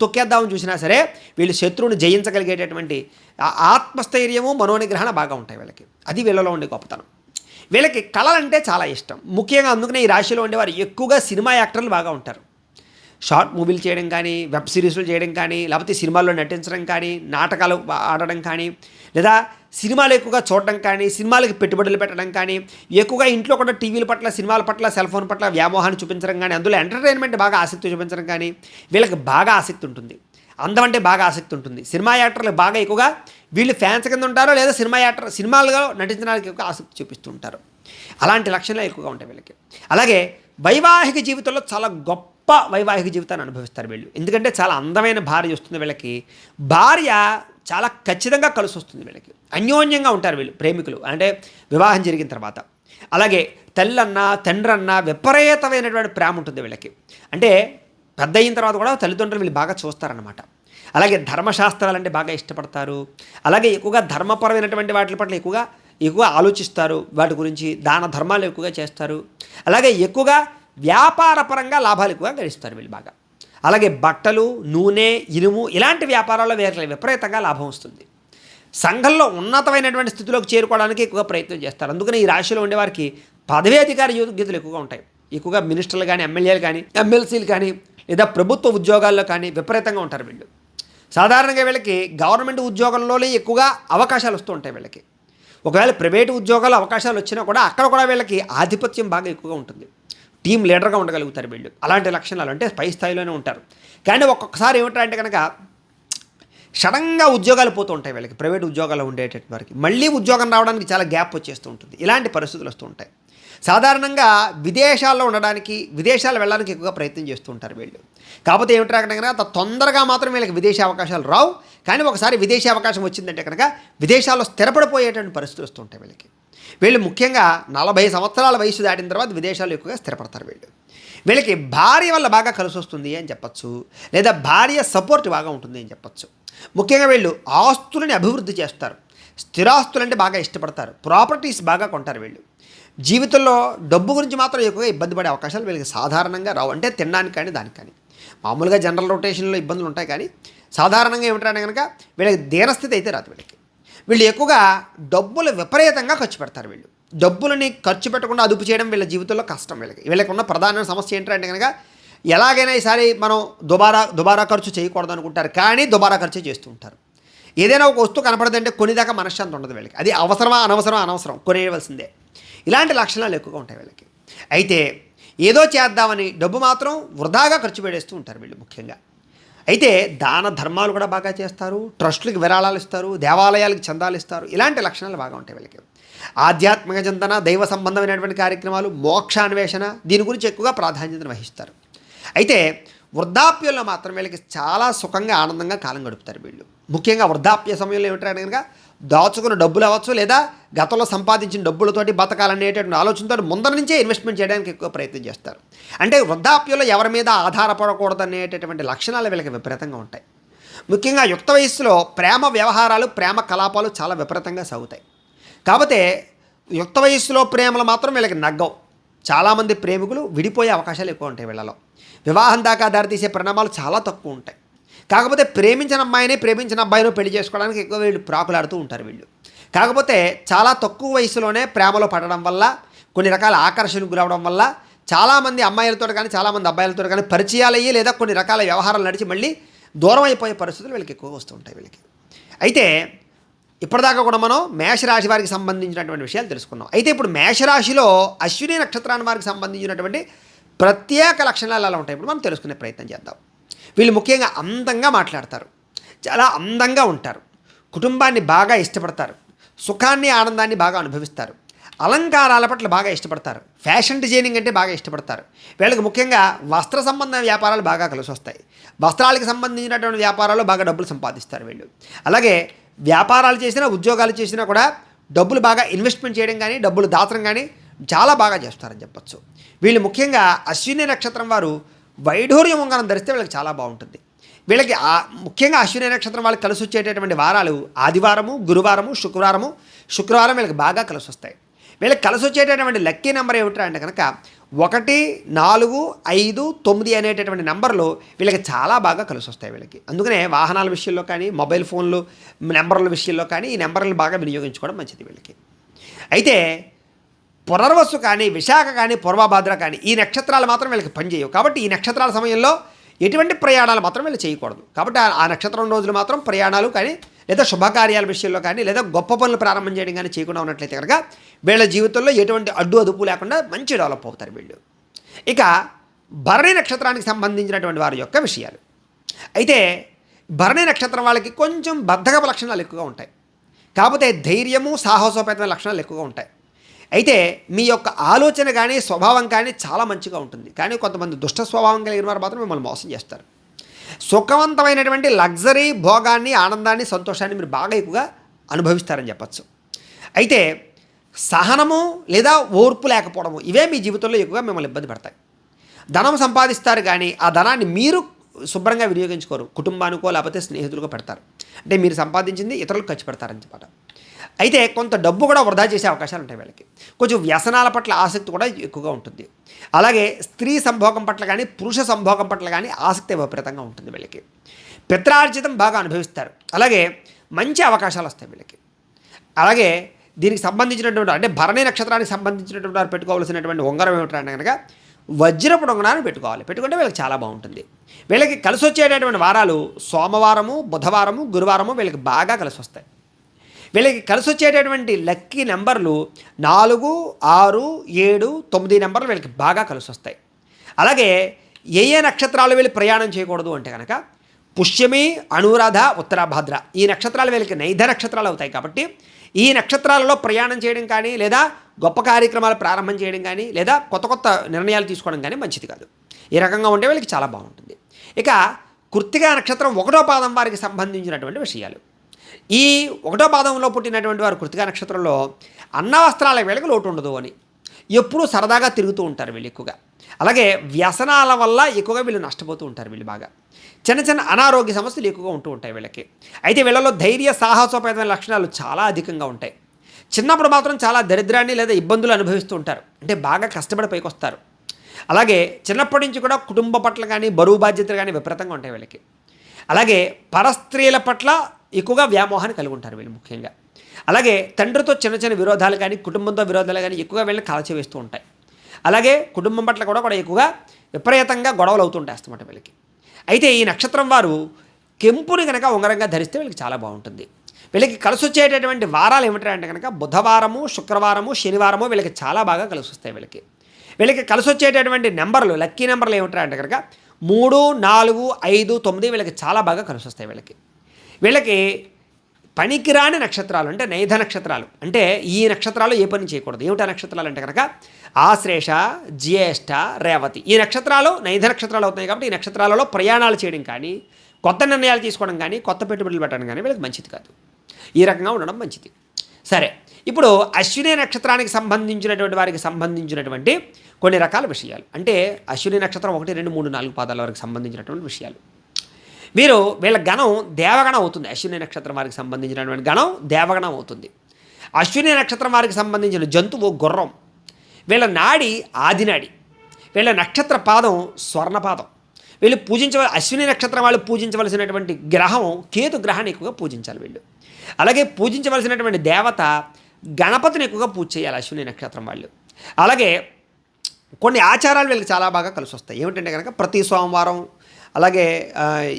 తొక్కేద్దామని చూసినా సరే వీళ్ళు శత్రువుని జయించగలిగేటటువంటి ఆత్మస్థైర్యము, మనోనిగ్రహణ బాగా ఉంటాయి వీళ్ళకి. అది వీళ్ళలో ఉండే గొప్పతనం. వీళ్ళకి కళలంటే చాలా ఇష్టం. ముఖ్యంగా అందుకనే ఈ రాశిలో ఉండేవారు ఎక్కువగా సినిమా యాక్టర్లు బాగా ఉంటారు. షార్ట్ మూవీలు చేయడం కానీ, వెబ్ సిరీస్లు చేయడం కానీ, లేకపోతే సినిమాల్లో నటించడం కానీ, నాటకాలు ఆడడం కానీ, లేదా సినిమాలు ఎక్కువగా చూడడం కానీ, సినిమాలకు పెట్టుబడులు పెట్టడం కానీ, ఎక్కువగా ఇంట్లో కూడా టీవీల పట్ల, సినిమాల పట్ల, సెల్ ఫోన్ పట్ల వ్యామోహాన్ని చూపించడం కానీ, అందులో ఎంటర్టైన్మెంట్ బాగా ఆసక్తి చూపించడం కానీ వీళ్ళకి బాగా ఆసక్తి ఉంటుంది. అందం అంటే బాగా ఆసక్తి ఉంటుంది. సినిమా యాక్టర్లు బాగా ఎక్కువగా వీళ్ళు ఫ్యాన్స్ కింద ఉంటారో, లేదా సినిమాలుగా నటించడానికి ఎక్కువ ఆసక్తి చూపిస్తూ ఉంటారు. అలాంటి లక్షణాలు ఎక్కువగా ఉంటాయి వీళ్ళకి. అలాగే వైవాహిక జీవితంలో చాలా గొప్ప వైవాహిక జీవితాన్ని అనుభవిస్తారు వీళ్ళు. ఎందుకంటే చాలా అందమైన భార్య వస్తుంది వీళ్ళకి. భార్య చాలా ఖచ్చితంగా కలిసి వస్తుంది వీళ్ళకి. అన్యోన్యంగా ఉంటారు వీళ్ళు ప్రేమికులు, అంటే వివాహం జరిగిన తర్వాత. అలాగే తల్లన్నా తండ్రన్నా విపరీతమైనటువంటి ప్రేమ ఉంటుంది వీళ్ళకి. అంటే పెద్ద అయిన తర్వాత కూడా తల్లిదండ్రులు వీళ్ళు బాగా చూస్తారన్నమాట. అలాగే ధర్మశాస్త్రాలంటే బాగా ఇష్టపడతారు. అలాగే ఎక్కువగా ధర్మపరమైనటువంటి వాటి పట్ల ఎక్కువగా ఆలోచిస్తారు. వాటి గురించి దాన ధర్మాలు ఎక్కువగా చేస్తారు. అలాగే ఎక్కువగా వ్యాపారపరంగా లాభాలు ఎక్కువగా గడిస్తారు వీళ్ళు బాగా. అలాగే బట్టలు, నూనె, ఇనుము ఇలాంటి వ్యాపారాల్లో వీళ్ళకి విపరీతంగా లాభం వస్తుంది. సంఘంలో ఉన్నతమైనటువంటి స్థితిలోకి చేరుకోవడానికి ఎక్కువగా ప్రయత్నం చేస్తారు. అందుకని ఈ రాశిలో ఉండేవారికి పదవీ అధికార యోగ్యతలు ఎక్కువగా ఉంటాయి. ఎక్కువగా మినిస్టర్లు కానీ, ఎమ్మెల్యేలు కానీ, ఎమ్మెల్సీలు కానీ, లేదా ప్రభుత్వ ఉద్యోగాల్లో కానీ విపరీతంగా ఉంటారు వీళ్ళు. సాధారణంగా వీళ్ళకి గవర్నమెంట్ ఉద్యోగంలోనే ఎక్కువగా అవకాశాలు వస్తూ ఉంటాయి వీళ్ళకి. ఒకవేళ ప్రైవేటు ఉద్యోగాలు అవకాశాలు వచ్చినా కూడా అక్కడ కూడా వీళ్ళకి ఆధిపత్యం బాగా ఎక్కువగా ఉంటుంది. టీం లీడర్గా ఉండగలుగుతారు వీళ్ళు. అలాంటి లక్షణాలు అంటే పై స్థాయిలోనే ఉంటారు. కానీ ఒక్కొక్కసారి ఏమిటంటే కనుక సడన్గా ఉద్యోగాలు పోతూ ఉంటాయి వీళ్ళకి. ప్రైవేట్ ఉద్యోగాలు ఉండేటటువంటి వారికి మళ్ళీ ఉద్యోగం రావడానికి చాలా గ్యాప్ వచ్చేస్తూ ఉంటుంది. ఇలాంటి పరిస్థితులు వస్తూ ఉంటాయి. సాధారణంగా విదేశాల్లో ఉండడానికి, విదేశాలు వెళ్ళడానికి ఎక్కువగా ప్రయత్నం చేస్తూ ఉంటారు వీళ్ళు. కాకపోతే ఏమిటంటే కనుక అంత తొందరగా మాత్రం వీళ్ళకి విదేశీ అవకాశాలు రావు. కానీ ఒకసారి విదేశీ అవకాశం వచ్చిందంటే కనుక విదేశాల్లో స్థిరపడిపోయేటువంటి పరిస్థితులు వస్తూ ఉంటాయి వీళ్ళకి. వీళ్ళు ముఖ్యంగా 40 సంవత్సరాల వయసు దాటిన తర్వాత విదేశాల్లో ఎక్కువగా స్థిరపడతారు వీళ్ళకి భార్య వల్ల బాగా కలిసి వస్తుంది అని చెప్పచ్చు, లేదా భార్య సపోర్ట్ బాగా ఉంటుంది అని చెప్పచ్చు. ముఖ్యంగా వీళ్ళు ఆస్తులని అభివృద్ధి చేస్తారు. స్థిరాస్తులంటే బాగా ఇష్టపడతారు. ప్రాపర్టీస్ బాగా కొంటారు వీళ్ళు. జీవితంలో డబ్బు గురించి మాత్రం ఎక్కువగా ఇబ్బంది పడే అవకాశాలు వీళ్ళకి సాధారణంగా రావు. అంటే తినడానికి కానీ దానికి కానీ మామూలుగా జనరల్ రొటేషన్లో ఇబ్బందులు ఉంటాయి. కానీ సాధారణంగా ఏమిటంటే కనుక వీళ్ళకి దీనస్థితి అయితే రాదు వీళ్ళు ఎక్కువగా డబ్బులు విపరీతంగా ఖర్చు పెడతారు వీళ్ళు. డబ్బులని ఖర్చు పెట్టకుండా అదుపు చేయడం వీళ్ళ జీవితంలో కష్టం వీళ్ళకి ఉన్న ప్రధాన సమస్య ఏంటంటే కనుక ఎలాగైనా ఈసారి మనం దుబారా ఖర్చు చేయకూడదు అనుకుంటారు. కానీ దుబారా ఖర్చు చేస్తూ ఉంటారు. ఏదైనా ఒక వస్తువు కనపడదంటే కొనిదాకా మనశ్శాంతి ఉండదు వీళ్ళకి. అది అవసరమా అనవసరం కొనేయవలసిందే. ఇలాంటి లక్షణాలు ఎక్కువగా ఉంటాయి వీళ్ళకి. అయితే ఏదో చేద్దామని డబ్బు మాత్రం వృధాగా ఖర్చు పెడేస్తూ ఉంటారు వీళ్ళు ముఖ్యంగా. అయితే దాన ధర్మాలు కూడా బాగా చేస్తారు. ట్రస్టులకు విరాళాలు ఇస్తారు. దేవాలయాలకు చందాలు ఇస్తారు. ఇలాంటి లక్షణాలు బాగా ఉంటాయి వీళ్ళకి. ఆధ్యాత్మిక చింతన, దైవ సంబంధమైనటువంటి కార్యక్రమాలు, మోక్షాన్వేషణ దీని గురించి ఎక్కువగా ప్రాధాన్యతను వహిస్తారు. అయితే వృద్ధాప్యంలో మాత్రం వీళ్ళకి చాలా సుఖంగా ఆనందంగా కాలం గడుపుతారు వీళ్ళు. ముఖ్యంగా వృద్ధాప్య సమయంలో ఏమిటంటే కనుక దాచుకున్న డబ్బులు అవ్వచ్చు, లేదా గతంలో సంపాదించిన డబ్బులతోటి బతకాలనేటువంటి ఆలోచనతో ముందర నుంచే ఇన్వెస్ట్మెంట్ చేయడానికి ఎక్కువ ప్రయత్నం చేస్తారు. అంటే వృద్ధాప్యంలో ఎవరి మీద ఆధారపడకూడదు అనేటటువంటి లక్షణాలు వీళ్ళకి విపరీతంగా ఉంటాయి. ముఖ్యంగా యుక్త వయస్సులో ప్రేమ వ్యవహారాలు, ప్రేమ కలాపాలు చాలా విపరీతంగా సాగుతాయి. కాకపోతే యుక్త వయస్సులో ప్రేమలు మాత్రం వీళ్ళకి నగ్గవు. చాలామంది ప్రేమికులు విడిపోయే అవకాశాలు ఎక్కువ ఉంటాయి వీళ్ళలో. వివాహం దాకా దారితీసే పరిణామాలు చాలా తక్కువ ఉంటాయి. కాకపోతే ప్రేమించిన అబ్బాయిని పెళ్లి చేసుకోవడానికి ఎక్కువ వీళ్ళు ప్రాకులాడుతూ ఉంటారు వీళ్ళు. కాకపోతే చాలా తక్కువ వయసులోనే ప్రేమలో పడడం వల్ల, కొన్ని రకాల ఆకర్షణకు గురవడం వల్ల చాలామంది అమ్మాయిలతో కానీ చాలామంది అబ్బాయిలతో కానీ పరిచయాలయ్యి, లేదా కొన్ని రకాల వ్యవహారాలు నడిచి మళ్ళీ దూరం అయిపోయే పరిస్థితులు వీళ్ళకి ఎక్కువ వస్తూ ఉంటాయి వీళ్ళకి. అయితే ఇప్పటిదాకా కూడా మనం మేషరాశి వారికి సంబంధించినటువంటి విషయాలు తెలుసుకున్నాం. అయితే ఇప్పుడు మేషరాశిలో అశ్విని నక్షత్రాన్ని వారికి సంబంధించినటువంటి ప్రత్యేక లక్షణాలు ఎలా ఉంటాయి ఇప్పుడు మనం తెలుసుకునే ప్రయత్నం చేద్దాం. వీళ్ళు ముఖ్యంగా అందంగా మాట్లాడతారు, చాలా అందంగా ఉంటారు, కుటుంబాన్ని బాగా ఇష్టపడతారు, సుఖాన్ని ఆనందాన్ని బాగా అనుభవిస్తారు, అలంకారాల పట్ల బాగా ఇష్టపడతారు, ఫ్యాషన్ డిజైనింగ్ అంటే బాగా ఇష్టపడతారు. వీళ్ళకి ముఖ్యంగా వస్త్ర సంబంధ వ్యాపారాలు బాగా కలిసి వస్తాయి. వస్త్రాలకు సంబంధించినటువంటి వ్యాపారాల్లో బాగా డబ్బులు సంపాదిస్తారు వీళ్ళు. అలాగే వ్యాపారాలు చేసినా, ఉద్యోగాలు చేసినా కూడా డబ్బులు బాగా ఇన్వెస్ట్మెంట్ చేయడం కానీ, డబ్బులు దాచడం కానీ చాలా బాగా చేస్తారని చెప్పచ్చు. వీళ్ళు ముఖ్యంగా అశ్విని నక్షత్రం వారు వైఢూర్య ఉంగరం ధరిస్తే వీళ్ళకి చాలా బాగుంటుంది. వీళ్ళకి ముఖ్యంగా అశ్విని నక్షత్రం వాళ్ళకి కలిసి వచ్చేటటువంటి వారాలు ఆదివారము, గురువారము, శుక్రవారం వీళ్ళకి బాగా కలిసి వస్తాయి. వీళ్ళకి కలిసి వచ్చేటటువంటి లక్కీ నెంబర్ ఏమిటంటే అంటే కనుక 1, 4, 5, 9 అనేటటువంటి నెంబర్లు వీళ్ళకి చాలా బాగా కలిసి వస్తాయి వీళ్ళకి. అందుకనే వాహనాల విషయంలో కానీ, మొబైల్ ఫోన్లు నెంబర్ల విషయంలో కానీ ఈ నెంబర్లను బాగా వినియోగించుకోవడం మంచిది వీళ్ళకి. అయితే పునర్వసు కానీ, విశాఖ కానీ, పూర్వభాద్ర కానీ ఈ నక్షత్రాలు మాత్రం వీళ్ళకి పనిచేయవు. కాబట్టి ఈ నక్షత్రాల సమయంలో ఎటువంటి ప్రయాణాలు మాత్రం వీళ్ళు చేయకూడదు. కాబట్టి ఆ నక్షత్రం రోజులు మాత్రం ప్రయాణాలు కానీ, లేదా శుభకార్యాల విషయంలో కానీ, లేదా గొప్ప పనులు ప్రారంభం చేయడం కానీ చేయకుండా ఉన్నట్లయితే కనుక వీళ్ళ జీవితంలో ఎటువంటి అదుపు లేకుండా మంచి డెవలప్ అవుతారు వీళ్ళు. ఇక భరణి నక్షత్రానికి సంబంధించినటువంటి వారి యొక్క విషయాలు. అయితే భరణి నక్షత్రం వాళ్ళకి కొంచెం బద్ధకపు లక్షణాలు ఎక్కువగా ఉంటాయి. కాకపోతే ధైర్యము, సాహసోపేతమైన లక్షణాలు ఎక్కువగా ఉంటాయి. అయితే మీ యొక్క ఆలోచన కానీ, స్వభావం కానీ చాలా మంచిగా ఉంటుంది. కానీ కొంతమంది దుష్ట స్వభావం కలిగిన వారు మాత్రం మిమ్మల్ని మోసం చేస్తారు. సుఖవంతమైనటువంటి లగ్జరీ, భోగాన్ని, ఆనందాన్ని, సంతోషాన్ని మీరు బాగా ఎక్కువగా అనుభవిస్తారని చెప్పచ్చు. అయితే సహనము లేదా ఓర్పు లేకపోవడము ఇవే మీ జీవితంలో ఎక్కువగా మిమ్మల్ని ఇబ్బంది పడతాయి. ధనం సంపాదిస్తారు కానీ ఆ ధనాన్ని మీరు శుభ్రంగా వినియోగించుకోరు. కుటుంబానికో లేకపోతే స్నేహితులుగా పెడతారు. అంటే మీరు సంపాదించింది ఇతరులకు ఖర్చు పెడతారని చెప్పట. అయితే కొంత డబ్బు కూడా వృధా చేసే అవకాశాలు ఉంటాయి వీళ్ళకి. కొంచెం వ్యసనాల పట్ల ఆసక్తి కూడా ఎక్కువగా ఉంటుంది. అలాగే స్త్రీ సంభోగం పట్ల కానీ, పురుష సంభోగం పట్ల కానీ ఆసక్తి విపరీతంగా ఉంటుంది వీళ్ళకి. పిత్రార్జితం బాగా అనుభవిస్తారు. అలాగే మంచి అవకాశాలు వస్తాయి వీళ్ళకి. అలాగే దీనికి సంబంధించినటువంటి అంటే భరణి నక్షత్రానికి సంబంధించినటువంటి వారు పెట్టుకోవాల్సినటువంటి ఉంగరం ఏమిటంటే కనుక వజ్రపు ఉంగరాన్ని పెట్టుకోవాలి. పెట్టుకుంటే వీళ్ళకి చాలా బాగుంటుంది. వీళ్ళకి కలిసి వచ్చేటటువంటి వారాలు సోమవారము, బుధవారము, గురువారము వీళ్ళకి బాగా కలిసి వస్తాయి. వీళ్ళకి కలిసి వచ్చేటటువంటి లక్కీ నెంబర్లు 4, 6, 7, 9 నెంబర్లు వీళ్ళకి బాగా కలిసి వస్తాయి. అలాగే ఏ నక్షత్రాలు వీళ్ళు ప్రయాణం చేయకూడదు అంటే కనుక పుష్యమి, అనురాధ, ఉత్తరాభాద్ర ఈ నక్షత్రాలు వీళ్ళకి నైధ నక్షత్రాలు అవుతాయి. కాబట్టి ఈ నక్షత్రాలలో ప్రయాణం చేయడం కానీ, లేదా గొప్ప కార్యక్రమాలు ప్రారంభం చేయడం కానీ, లేదా కొత్త కొత్త నిర్ణయాలు తీసుకోవడం కానీ మంచిది కాదు. ఈ రకంగా ఉంటే వీళ్ళకి చాలా బాగుంటుంది. ఇక కృత్తికా నక్షత్రం 1వ పాదం వారికి సంబంధించినటువంటి విషయాలు. ఈ 1వ పాదంలో పుట్టినటువంటి వారు కృత్తికా నక్షత్రంలో అన్న వస్త్రాల వీళ్ళకి లోటు ఉండదు అని ఎప్పుడూ సరదాగా తిరుగుతూ ఉంటారు వీళ్ళు ఎక్కువగా. అలాగే వ్యసనాల వల్ల ఎక్కువగా వీళ్ళు నష్టపోతూ ఉంటారు వీళ్ళు బాగా. చిన్న చిన్న అనారోగ్య సమస్యలు ఎక్కువగా ఉంటూ ఉంటాయి వీళ్ళకి. అయితే వీళ్ళలో ధైర్య, సాహసోపేతమైన లక్షణాలు చాలా అధికంగా ఉంటాయి. చిన్నప్పుడు మాత్రం చాలా దరిద్రాన్ని లేదా ఇబ్బందులు అనుభవిస్తూ ఉంటారు. అంటే బాగా కష్టపడి పైకి వస్తారు. అలాగే చిన్నప్పటి నుంచి కూడా కుటుంబ పట్ల కానీ, బరువు బాధ్యతలు కానీ విపరీతంగా ఉంటాయి వీళ్ళకి. అలాగే పరస్త్రీల పట్ల ఎక్కువగా వ్యామోహాన్ని కలిగి ఉంటారు వీళ్ళు ముఖ్యంగా. అలాగే తండ్రితో చిన్న చిన్న విరోధాలు కానీ, కుటుంబంతో విరోధాలు కానీ ఎక్కువగా వీళ్ళని కాల్చివేస్తూ ఉంటాయి. అలాగే కుటుంబం పట్ల కూడా ఎక్కువగా విపరీతంగా గొడవలు అవుతుంటాయి అన్నమాట వీళ్ళకి. అయితే ఈ నక్షత్రం వారు కెంపుని కనుక ఉంగరంగా ధరిస్తే వీళ్ళకి చాలా బాగుంటుంది. వీళ్ళకి కలిసి వచ్చేటటువంటి వారాలు ఏమిటంటే కనుక బుధవారము, శుక్రవారము, శనివారము వీళ్ళకి చాలా బాగా కలిసి వస్తాయి వీళ్ళకి కలిసి వచ్చేటటువంటి నెంబర్లు, లక్కీ నెంబర్లు ఏమిటంటే కనుక 3, 4, 5, 9 వీళ్ళకి చాలా బాగా కలిసి వస్తాయి వీళ్ళకి పనికిరాని నక్షత్రాలు అంటే నైధ నక్షత్రాలు. అంటే ఈ నక్షత్రాలు ఏ పని చేయకూడదు. ఏమిటా నక్షత్రాలు అంటే కనుక ఆశ్లేష, జ్యేష్ఠ, రేవతి ఈ నక్షత్రాలు నైధ నక్షత్రాలు అవుతాయి. కాబట్టి ఈ నక్షత్రాలలో ప్రయాణాలు చేయడం కానీ, కొత్త నిర్ణయాలు తీసుకోవడం కానీ, కొత్త పెట్టుబడులు పెట్టడం కానీ వీళ్ళకి మంచిది కాదు. ఈ రకంగా ఉండడం మంచిది. సరే, ఇప్పుడు అశ్విని నక్షత్రానికి సంబంధించినటువంటి వారికి సంబంధించినటువంటి కొన్ని రకాల విషయాలు. అంటే అశ్విని నక్షత్రం 1, 2, 3, 4 పాదాల వరకు సంబంధించినటువంటి విషయాలు. వీళ్ళ గణం దేవగణం అవుతుంది. అశ్విని నక్షత్రం వారికి సంబంధించినటువంటి గణం దేవగణం అవుతుంది. అశ్విని నక్షత్రం వారికి సంబంధించిన జంతువు గుర్రం. వీళ్ళ నాడి ఆదినాడి. వీళ్ళ నక్షత్ర పాదం స్వర్ణపాదం. వీళ్ళు అశ్విని నక్షత్రం వాళ్ళు పూజించవలసినటువంటి గ్రహం కేతు గ్రహాన్ని ఎక్కువగా పూజించాలి వీళ్ళు. అలాగే పూజించవలసినటువంటి దేవత గణపతిని ఎక్కువగా పూజ చేయాలి అశ్విని నక్షత్రం వాళ్ళు. అలాగే కొన్ని ఆచారాలు వీళ్ళకి చాలా బాగా కలిసి వస్తాయి. ఏమిటంటే కనుక ప్రతి సోమవారం అలాగే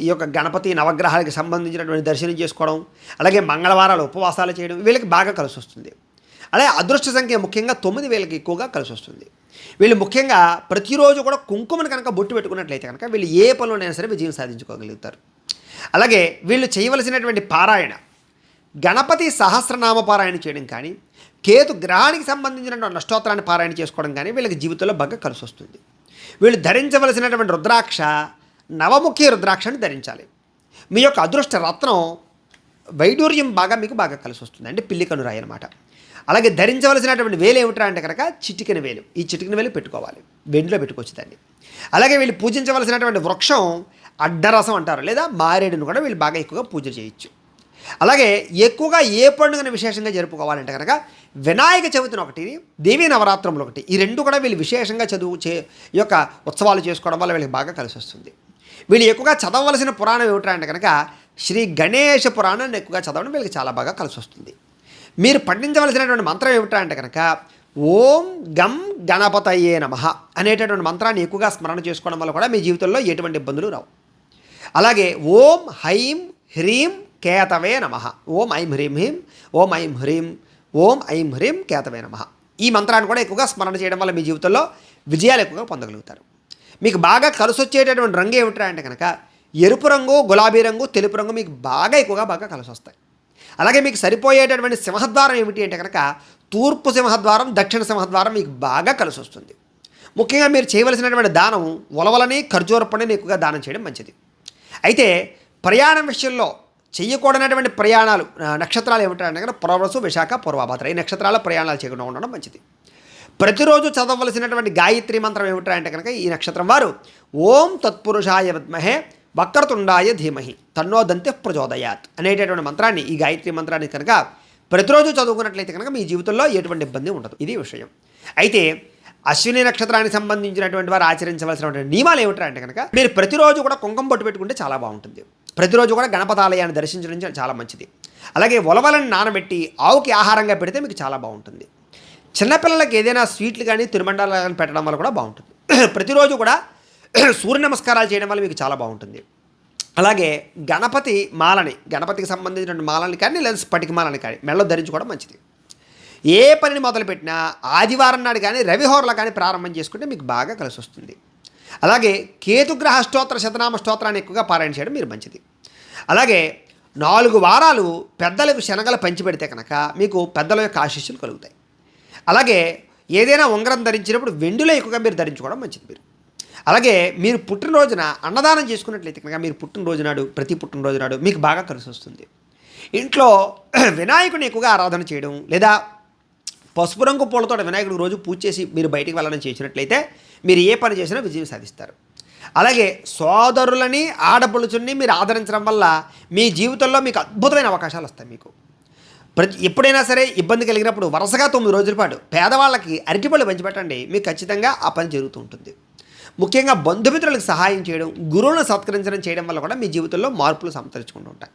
ఈ యొక్క గణపతి నవగ్రహాలకు సంబంధించినటువంటి దర్శనం చేసుకోవడం, అలాగే మంగళవారాలు ఉపవాసాలు చేయడం వీళ్ళకి బాగా కలిసి వస్తుంది. అలాగే అదృష్ట సంఖ్య ముఖ్యంగా 9 వీళ్ళకి ఎక్కువగా కలిసి వస్తుంది. వీళ్ళు ముఖ్యంగా ప్రతిరోజు కూడా కుంకుమను కనుక బొట్టు పెట్టుకున్నట్లయితే కనుక వీళ్ళు ఏ పనులైనా సరే విజయం సాధించుకోగలుగుతారు. అలాగే వీళ్ళు చేయవలసినటువంటి పారాయణ గణపతి సహస్రనామ పారాయణ చేయడం కానీ, కేతు గ్రహానికి సంబంధించినటువంటి అష్టోత్తరాన్ని పారాయణ చేసుకోవడం కానీ వీళ్ళకి జీవితంలో బాగా కలిసి వస్తుంది. వీళ్ళు ధరించవలసినటువంటి రుద్రాక్ష నవముఖి రుద్రాక్షని ధరించాలి. మీ యొక్క అదృష్ట రత్నం వైడూర్యం మీకు బాగా కలిసి వస్తుంది. అంటే పిల్లి కనురాయి అన్నమాట. అలాగే ధరించవలసినటువంటి వేలు ఏమిట్రా అంటే కనుక చిటికెన వేలు. ఈ చిటికెన వేలు పెట్టుకోవాలి, వెండిలో పెట్టుకోవచ్చు దాన్ని. అలాగే వీళ్ళు పూజించవలసినటువంటి వృక్షం అడ్డరసం అంటారు, లేదా మారేడును కూడా వీళ్ళు బాగా ఎక్కువగా పూజ చేయొచ్చు. అలాగే ఎక్కువగా ఏ పండుగను విశేషంగా జరుపుకోవాలంటే కనుక వినాయక చవితిని ఒకటి, దేవీ నవరాత్రములు ఒకటి, ఈ రెండు కూడా వీళ్ళు విశేషంగా ఈ యొక్క ఉత్సవాలు చేసుకోవడం వల్ల వీళ్ళకి బాగా కలిసి వస్తుంది. వీళ్ళు ఎక్కువగా చదవవలసిన పురాణం ఏమిటంటే కనుక శ్రీ గణేష పురాణాన్ని ఎక్కువగా చదవడం వీళ్ళకి చాలా బాగా కలిసి వస్తుంది. మీరు పఠించవలసినటువంటి మంత్రం ఏమిటంటే కనుక ఓం గం గణపతయే నమః అనేటటువంటి మంత్రాన్ని ఎక్కువగా స్మరణ చేసుకోవడం వల్ల కూడా మీ జీవితంలో ఎటువంటి ఇబ్బందులు రావు. అలాగే ఓం హైం హ్రీం కేతవే నమః, ఓం ఐం హ్రీం హ్రీం, ఓం ఐం హ్రీం, ఓం ఐం హ్రీం కేతవే నమః, ఈ మంత్రాన్ని కూడా ఎక్కువగా స్మరణ చేయడం వల్ల మీ జీవితంలో విజయాలు ఎక్కువగా పొందగలుగుతారు. మీకు బాగా కలిసి వచ్చేటటువంటి రంగు ఏమిటా అంటే కనుక ఎరుపు రంగు, గులాబీ రంగు, తెలుపు రంగు మీకు బాగా కలిసి వస్తాయి. అలాగే మీకు సరిపోయేటటువంటి సింహద్వారం ఏమిటి అంటే కనుక తూర్పు సింహద్వారం, దక్షిణ సింహద్వారం మీకు బాగా కలిసి వస్తుంది. ముఖ్యంగా మీరు చేయవలసినటువంటి దానం ఉలవలని, ఖర్జూరపండిని ఎక్కువగా దానం చేయడం మంచిది. అయితే ప్రయాణం విషయంలో చేయకూడనటువంటి ప్రయాణాలు నక్షత్రాలు ఏమిటంటే కనుక పునర్వసు, విశాఖ, పూర్వభద్ర, ఈ నక్షత్రాల ప్రయాణాలు చేయకుండా ఉండడం మంచిది. ప్రతిరోజు చదవలసినటువంటి గాయత్రి మంత్రం ఏమిటంటే కనుక ఈ నక్షత్రం వారు ఓం తత్పురుషాయ విద్మహే వక్రతుండాయ ధీమహి తన్నో దంతి ప్రచోదయాత్ అనేటటువంటి మంత్రాన్ని, ఈ గాయత్రి మంత్రాన్ని కనుక ప్రతిరోజు చదువుకున్నట్లయితే కనుక మీ జీవితంలో ఎటువంటి ఇబ్బంది ఉండదు. ఇది విషయం. అయితే అశ్విని నక్షత్రానికి సంబంధించినటువంటి వారు ఆచరించవలసినటువంటి నియమాలు ఏమిటంటే కనుక మీరు ప్రతిరోజు కూడా కుంకుమ బొట్టు పెట్టుకుంటే చాలా బాగుంటుంది. ప్రతిరోజు కూడా గణపతాలయాన్ని దర్శించడం చాలా మంచిది. అలాగే ఉలవలను నానబెట్టి ఆవుకి ఆహారంగా పెడితే మీకు చాలా బాగుంటుంది. చిన్నపిల్లలకి ఏదైనా స్వీట్లు కానీ తిరుమండాలు కానీ పెట్టడం వల్ల కూడా బాగుంటుంది. ప్రతిరోజు కూడా సూర్య నమస్కారాలు చేయడం వల్ల మీకు చాలా బాగుంటుంది. అలాగే గణపతి మాలని, గణపతికి సంబంధించిన మాలని కానీ లేదా స్ఫటిక మాలని కానీ మెడలో ధరించుకోవడం మంచిది. ఏ పనిని మొదలుపెట్టినా ఆదివారం నాడు కానీ రవిహోరలో కానీ ప్రారంభం చేసుకుంటే మీకు బాగా కలిసి వస్తుంది. అలాగే కేతుగ్రహ స్తోత్ర శతనామ స్తోత్రాన్ని ఎక్కువగా పారాయణ చేయడం మీరు మంచిది. అలాగే 4 వారాలు పెద్దలకు శనగలు పంచిపెడితే కనుక మీకు పెద్దల యొక్క ఆశీస్సులు కలుగుతాయి. అలాగే ఏదైనా ఉంగరం ధరించినప్పుడు వెండిలో ఎక్కువగా మీరు ధరించుకోవడం మంచిది. అలాగే మీరు పుట్టినరోజున అన్నదానం చేసుకున్నట్లయితే కనుక మీరు పుట్టినరోజు నాడు, ప్రతి పుట్టినరోజు నాడు మీకు బాగా కలిసి వస్తుంది. ఇంట్లో వినాయకుడిని ఎక్కువగా ఆరాధన చేయడం లేదా పసుపు రంగు పూలతో వినాయకుడికి రోజు పూజ చేసి మీరు బయటికి వెళ్ళడం చేసినట్లయితే మీరు ఏ పని చేసినా విజయం సాధిస్తారు. అలాగే సోదరులని, ఆడపడుచుని మీరు ఆదరించడం వల్ల మీ జీవితంలో మీకు అద్భుతమైన అవకాశాలు వస్తాయి. మీకు ఎప్పుడైనా సరే ఇబ్బంది కలిగినప్పుడు వరుసగా 9 రోజుల పాటు పేదవాళ్ళకి అరటిపళ్ళు పంచిపెట్టండి, మీకు ఖచ్చితంగా ఆ పని జరుగుతూ ఉంటుంది. ముఖ్యంగా బంధుమిత్రులకు సహాయం చేయడం, గురువులను సత్కరించడం చేయడం వల్ల కూడా మీ జీవితంలో మార్పులు సంతరించుకుంటూ ఉంటాయి.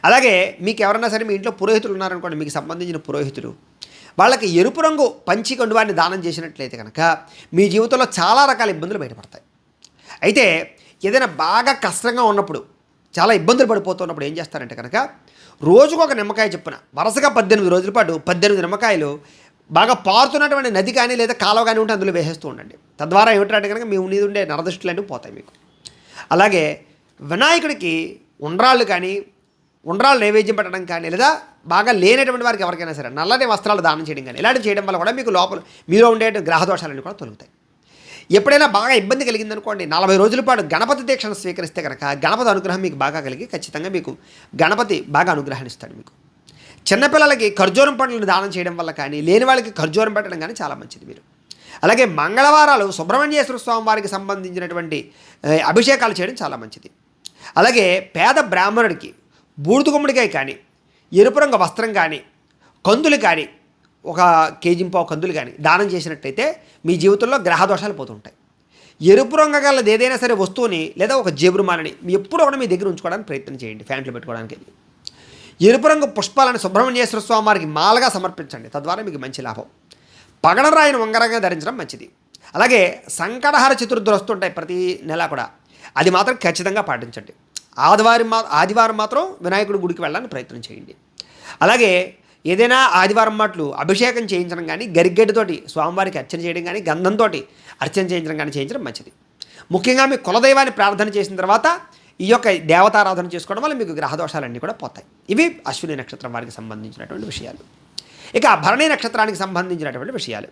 అలాగే మీకు ఎవరైనా సరే మీ ఇంట్లో పురోహితులు ఉన్నారనుకోండి, మీకు సంబంధించిన పురోహితులు వాళ్ళకి ఎరుపు రంగు పంచి కండువాన్ని దానం చేసినట్లయితే కనుక మీ జీవితంలో చాలా రకాల ఇబ్బందులు బయటపడతాయి. అయితే ఏదైనా బాగా కష్టంగా ఉన్నప్పుడు, చాలా ఇబ్బందులు పడిపోతున్నప్పుడు ఏం చేస్తారంటే కనుక రోజుకు ఒక నిమ్మకాయ చొప్పున వరుసగా 18 రోజుల పాటు 18 నిమ్మకాయలు బాగా పారుతున్నటువంటి నది కానీ లేదా కాలువ కానీ ఉంటే అందులో వేసేస్తూ ఉండండి. తద్వారా ఏమిటంటే కనుక మీ మీద ఉండే నరదృష్టులన్నీ పోతాయి మీకు. అలాగే వినాయకుడికి ఉండ్రాళ్ళు కానీ, ఉండ్రాళ్ళు నైవేద్యం పెట్టడం కానీ, లేదా బాగా లేనటువంటి వారికి ఎవరికైనా సరే నల్లని వస్త్రాలు దానం చేయడం కానీ ఇలాంటివి చేయడం వల్ల కూడా మీకు లోపల మీలో ఉండే గ్రహదోషాలన్నీ కూడా తొలుగుతాయి. ఎప్పుడైనా బాగా ఇబ్బంది కలిగిందనుకోండి, 40 రోజుల పాటు గణపతి దీక్షను స్వీకరిస్తే కనుక గణపతి అనుగ్రహం మీకు బాగా కలిగి ఖచ్చితంగా మీకు గణపతి బాగా అనుగ్రహాన్ని ఇస్తాడు. మీకు చిన్నపిల్లలకి ఖర్జూరం పండ్లను దానం చేయడం వల్ల కానీ, లేని వాళ్ళకి ఖర్జూరం పెట్టడం కానీ చాలా మంచిది. మీరు అలాగే మంగళవారాలు సుబ్రహ్మణ్యేశ్వర స్వామి వారికి సంబంధించినటువంటి అభిషేకాలు చేయడం చాలా మంచిది. అలాగే పేద బ్రాహ్మణుడికి బూడిద గుమ్మడికాయ కానీ, ఎరుపు రంగు వస్త్రం కానీ, కందులు కానీ, 1 కేజీ కందులు కానీ దానం చేసినట్టయితే మీ జీవితంలో గ్రహదోషాలు పోతుంటాయి. ఎరుపు రంగు గలది ఏదైనా సరే వస్తువుని లేదా ఒక జేబురుమాలని ఎప్పుడూ కూడా మీ దగ్గర ఉంచుకోవడానికి ప్రయత్నం చేయండి. ఫ్యాంట్లో పెట్టుకోవడానికి ఎరుపు రంగు పుష్పాలను సుబ్రహ్మణ్యేశ్వర స్వామి వారికి మాలగా సమర్పించండి. తద్వారా మీకు మంచి లాభం. పగడరాయిని ఉంగరంగా ధరించడం మంచిది. అలాగే సంకటహార చతుర్థులు వస్తుంటాయి ప్రతి నెల కూడా, అది మాత్రం ఖచ్చితంగా పాటించండి. ఆదివారం మాత్రం వినాయకుడి గుడికి వెళ్ళడానికి ప్రయత్నం చేయండి. అలాగే ఏదైనా ఆదివారం మాటలు అభిషేకం చేయించడం కానీ, గరిగడ్డతోటి స్వామివారికి అర్చన చేయడం కానీ, గంధంతో అర్చన చేయించడం కానీ చేయించడం మంచిది. ముఖ్యంగా మీ కులదైవాన్ని ప్రార్థన చేసిన తర్వాత ఈ యొక్క దేవతారాధన చేసుకోవడం వల్ల మీకు గ్రహదోషాలన్నీ కూడా పోతాయి. ఇవి అశ్విని నక్షత్రం వారికి సంబంధించినటువంటి విషయాలు. ఇక భరణి నక్షత్రానికి సంబంధించినటువంటి విషయాలు.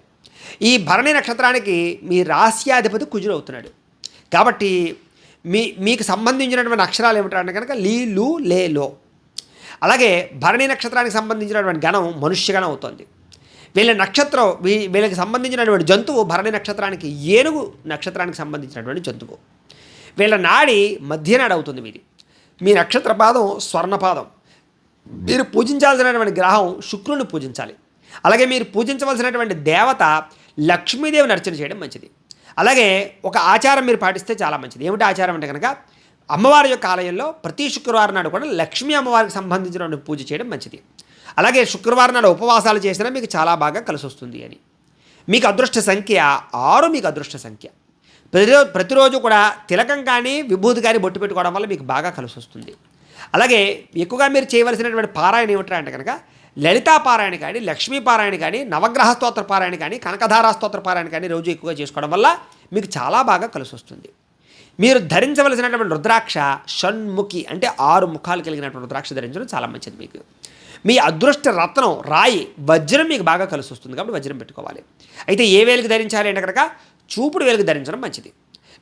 ఈ భరణి నక్షత్రానికి మీ రాస్యాధిపతి కుజుడు అవుతున్నాడు. కాబట్టి మీకు సంబంధించినటువంటి అక్షరాలు ఏమిటంటే కనుక లీ, లు, లే, లో. అలాగే భరణి నక్షత్రానికి సంబంధించినటువంటి గణం మనుష్యగణం అవుతుంది. వీళ్ళకి సంబంధించినటువంటి జంతువు భరణి నక్షత్రానికి ఏనుగు నక్షత్రానికి సంబంధించినటువంటి జంతువు. వీళ్ళ నాడి మధ్యనాడి అవుతుంది మీది. మీ నక్షత్ర పాదం స్వర్ణపాదం. మీరు పూజించాల్సినటువంటి గ్రహం శుక్రుని పూజించాలి. అలాగే మీరు పూజించవలసినటువంటి దేవత లక్ష్మీదేవిని అర్చన చేయడం మంచిది. అలాగే ఒక ఆచారం మీరు పాటిస్తే చాలా మంచిది. ఏమిటి ఆచారం అంటే కనుక అమ్మవారి యొక్క ఆలయంలో ప్రతి శుక్రవారం నాడు కూడా లక్ష్మీ అమ్మవారికి సంబంధించినటువంటి పూజ చేయడం మంచిది. అలాగే శుక్రవారం నాడు ఉపవాసాలు చేసినా మీకు చాలా బాగా కలిసి వస్తుంది అని. మీకు అదృష్ట సంఖ్య 6, మీకు అదృష్ట సంఖ్య. ప్రతిరోజు కూడా తిలకం కానీ విభూతి కానీ బొట్టు పెట్టుకోవడం వల్ల మీకు బాగా కలిసి వస్తుంది. అలాగే ఎక్కువగా మీరు చేయవలసినటువంటి పారాయణ ఏమిటంటే అంటే కనుక లలితా పారాయణ కానీ, లక్ష్మీ పారాయణ కానీ, నవగ్రహ స్తోత్ర పారాయణ కానీ, కనకధారా స్తోత్ర పారాయణ కానీ రోజు ఎక్కువగా చేసుకోవడం వల్ల మీకు చాలా బాగా కలిసి వస్తుంది. మీరు ధరించవలసినటువంటి రుద్రాక్ష షణ్ముఖి అంటే 6 ముఖాలు కలిగినటువంటి రుద్రాక్ష ధరించడం చాలా మంచిది. మీకు మీ అదృష్ట రత్నం రాయి వజ్రం మీకు బాగా కలిసి వస్తుంది కాబట్టి వజ్రం పెట్టుకోవాలి. అయితే ఏ వేలుకి ధరించాలి అంటే కనుక చూపుడు వేలుకి ధరించడం మంచిది.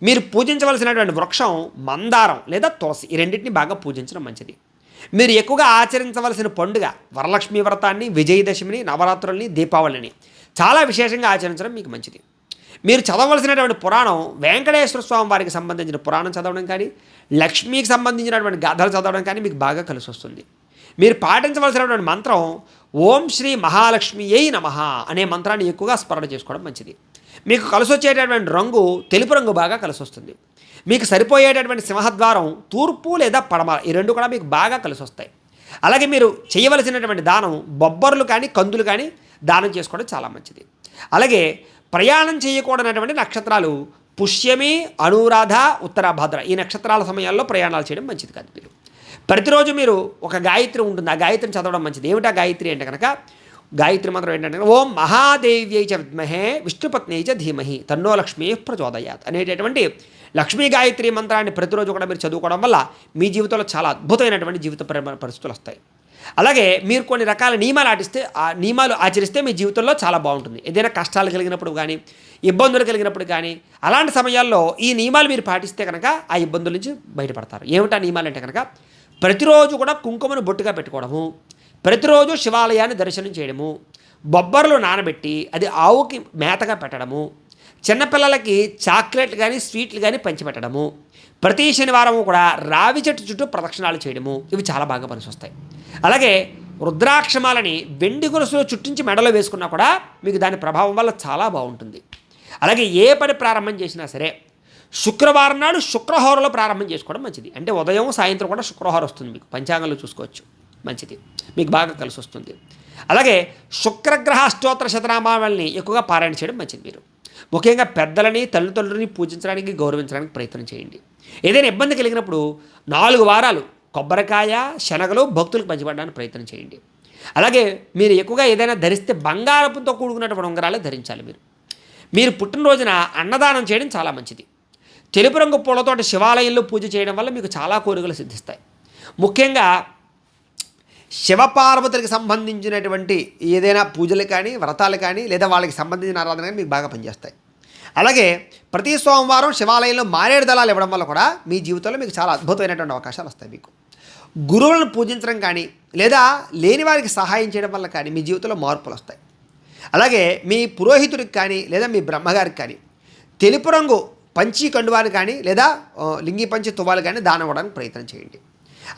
మీరు పూజించవలసినటువంటి వృక్షం మందారం లేదా తులసి, ఈ రెండింటిని బాగా పూజించడం మంచిది. మీరు ఎక్కువగా ఆచరించవలసిన పండుగ వరలక్ష్మీ వ్రతాన్ని, విజయదశమిని, నవరాత్రుల్ని, దీపావళిని చాలా విశేషంగా ఆచరించడం మీకు మంచిది. మీరు చదవలసినటువంటి పురాణం వెంకటేశ్వర స్వామి వారికి సంబంధించిన పురాణం చదవడం కానీ, లక్ష్మీకి సంబంధించినటువంటి గాథలు చదవడం కానీ మీకు బాగా కలిసి వస్తుంది. మీరు పాటించవలసినటువంటి మంత్రం ఓం శ్రీ మహాలక్ష్మియై నమః అనే మంత్రాన్ని ఎక్కువగా స్మరణ చేసుకోవడం మంచిది. మీకు కలిసి వచ్చేటటువంటి రంగు తెలుపు రంగు బాగా కలిసి వస్తుంది. మీకు సరిపోయేటటువంటి సింహద్వారం తూర్పు లేదా పడమర, ఈ రెండు కూడా మీకు బాగా కలిసి వస్తాయి. అలాగే మీరు చేయవలసినటువంటి దానం బొబ్బర్లు కానీ, కందులు కానీ దానం చేసుకోవడం చాలా మంచిది. అలాగే ప్రయాణం చేయకూడనటువంటి నక్షత్రాలు పుష్యమి, అనురాధ, ఉత్తరాభాద్ర, ఈ నక్షత్రాల సమయాల్లో ప్రయాణాలు చేయడం మంచిది కాదు. మీరు ప్రతిరోజు మీరు ఒక గాయత్రి ఉంటుంది, ఆ గాయత్రిని చదవడం మంచిది. ఏమిటా గాయత్రి అంటే కనుక గాయత్రి మంత్రం ఏంటంటే ఓం మహాదేవ్యై చ విద్మహే విష్ణుపత్న్యై చ ధీమహి తన్నో లక్ష్మీ ప్రచోదయాత్ అనేటటువంటి లక్ష్మీ గాయత్రి మంత్రాన్ని ప్రతిరోజు కూడా మీరు చదువుకోవడం వల్ల మీ జీవితంలో చాలా అద్భుతమైనటువంటి జీవిత పరిస్థితులు వస్తాయి. అలాగే మీరు కొన్ని రకాల నియమాలు ఆచరిస్తే మీ జీవితంలో చాలా బాగుంటుంది. ఏదైనా కష్టాలు కలిగినప్పుడు కానీ, ఇబ్బందులు కలిగినప్పుడు కానీ, అలాంటి సమయాల్లో ఈ నియమాలు మీరు పాటిస్తే కనుక ఆ ఇబ్బందుల నుంచి బయటపడతారు. ఏమిటా నియమాలు అంటే కనుక ప్రతిరోజు కూడా కుంకుమను బొట్టుగా పెట్టుకోవడము, ప్రతిరోజు శివాలయాన్ని దర్శనం చేయడము, బొబ్బర్లు నానబెట్టి అది ఆవుకి మేతగా పెట్టడము, చిన్నపిల్లలకి చాక్లెట్లు కానీ స్వీట్లు కానీ పంచిపెట్టడము, ప్రతి శనివారము కూడా రావి చెట్టు చుట్టూ ప్రదక్షిణాలు చేయడము, ఇవి చాలా బాగా పనిచి వస్తాయి. అలాగే రుద్రాక్షమాలని వెండి గొలుసులో చుట్టించి మెడలో వేసుకున్నా కూడా మీకు దాని ప్రభావం వల్ల చాలా బాగుంటుంది. అలాగే ఏ పని ప్రారంభం చేసినా సరే శుక్రవారం నాడు శుక్రహోరలో ప్రారంభం చేసుకోవడం మంచిది. అంటే ఉదయం సాయంత్రం కూడా శుక్రహోర వస్తుంది, మీకు పంచాంగంలో చూసుకోవచ్చు, మంచిది, మీకు బాగా కలిసి వస్తుంది. అలాగే శుక్రగ్రహ అష్టోత్తర శతనామావళిని ఎక్కువగా పారాయణ చేయడం మంచిది. మీరు ముఖ్యంగా పెద్దలని, తల్లిదండ్రులని పూజించడానికి, గౌరవించడానికి ప్రయత్నం చేయండి. ఏదైనా ఇబ్బంది కలిగినప్పుడు 4 వారాలు కొబ్బరికాయ, శనగలు భక్తులకు పంచిపెట్టడానికి ప్రయత్నం చేయండి. అలాగే మీరు ఎక్కువగా ఏదైనా ధరిస్తే బంగారపుతో కూడుకున్నటువంటి ఉంగరాలే ధరించాలి. మీరు పుట్టినరోజున అన్నదానం చేయడం చాలా మంచిది. తెలుపు రంగు పూలతోటి శివాలయంలో పూజ చేయడం వల్ల మీకు చాలా కోరికలు సిద్ధిస్తాయి. ముఖ్యంగా శివపార్వతులకు సంబంధించినటువంటి ఏదైనా పూజలు కానీ, వ్రతాలు కానీ, లేదా వాళ్ళకి సంబంధించిన ఆరాధన కానీ మీకు బాగా పనిచేస్తాయి. అలాగే ప్రతి సోమవారం శివాలయంలో మారేడు దళాలు ఇవ్వడం వల్ల కూడా మీ జీవితంలో మీకు చాలా అద్భుతమైనటువంటి అవకాశాలు వస్తాయి. మీకు గురువులను పూజించడం కానీ, లేదా లేని వారికి సహాయం చేయడం వల్ల కానీ మీ జీవితంలో మార్పులు వస్తాయి. అలాగే మీ పురోహితుడికి కానీ, లేదా మీ బ్రహ్మగారికి కానీ తెలుపు రంగు పంచి కండువాలు కానీ, లేదా లింగి పంచి తువ్వాలు కానీ దానం ఇవ్వడానికి ప్రయత్నం చేయండి.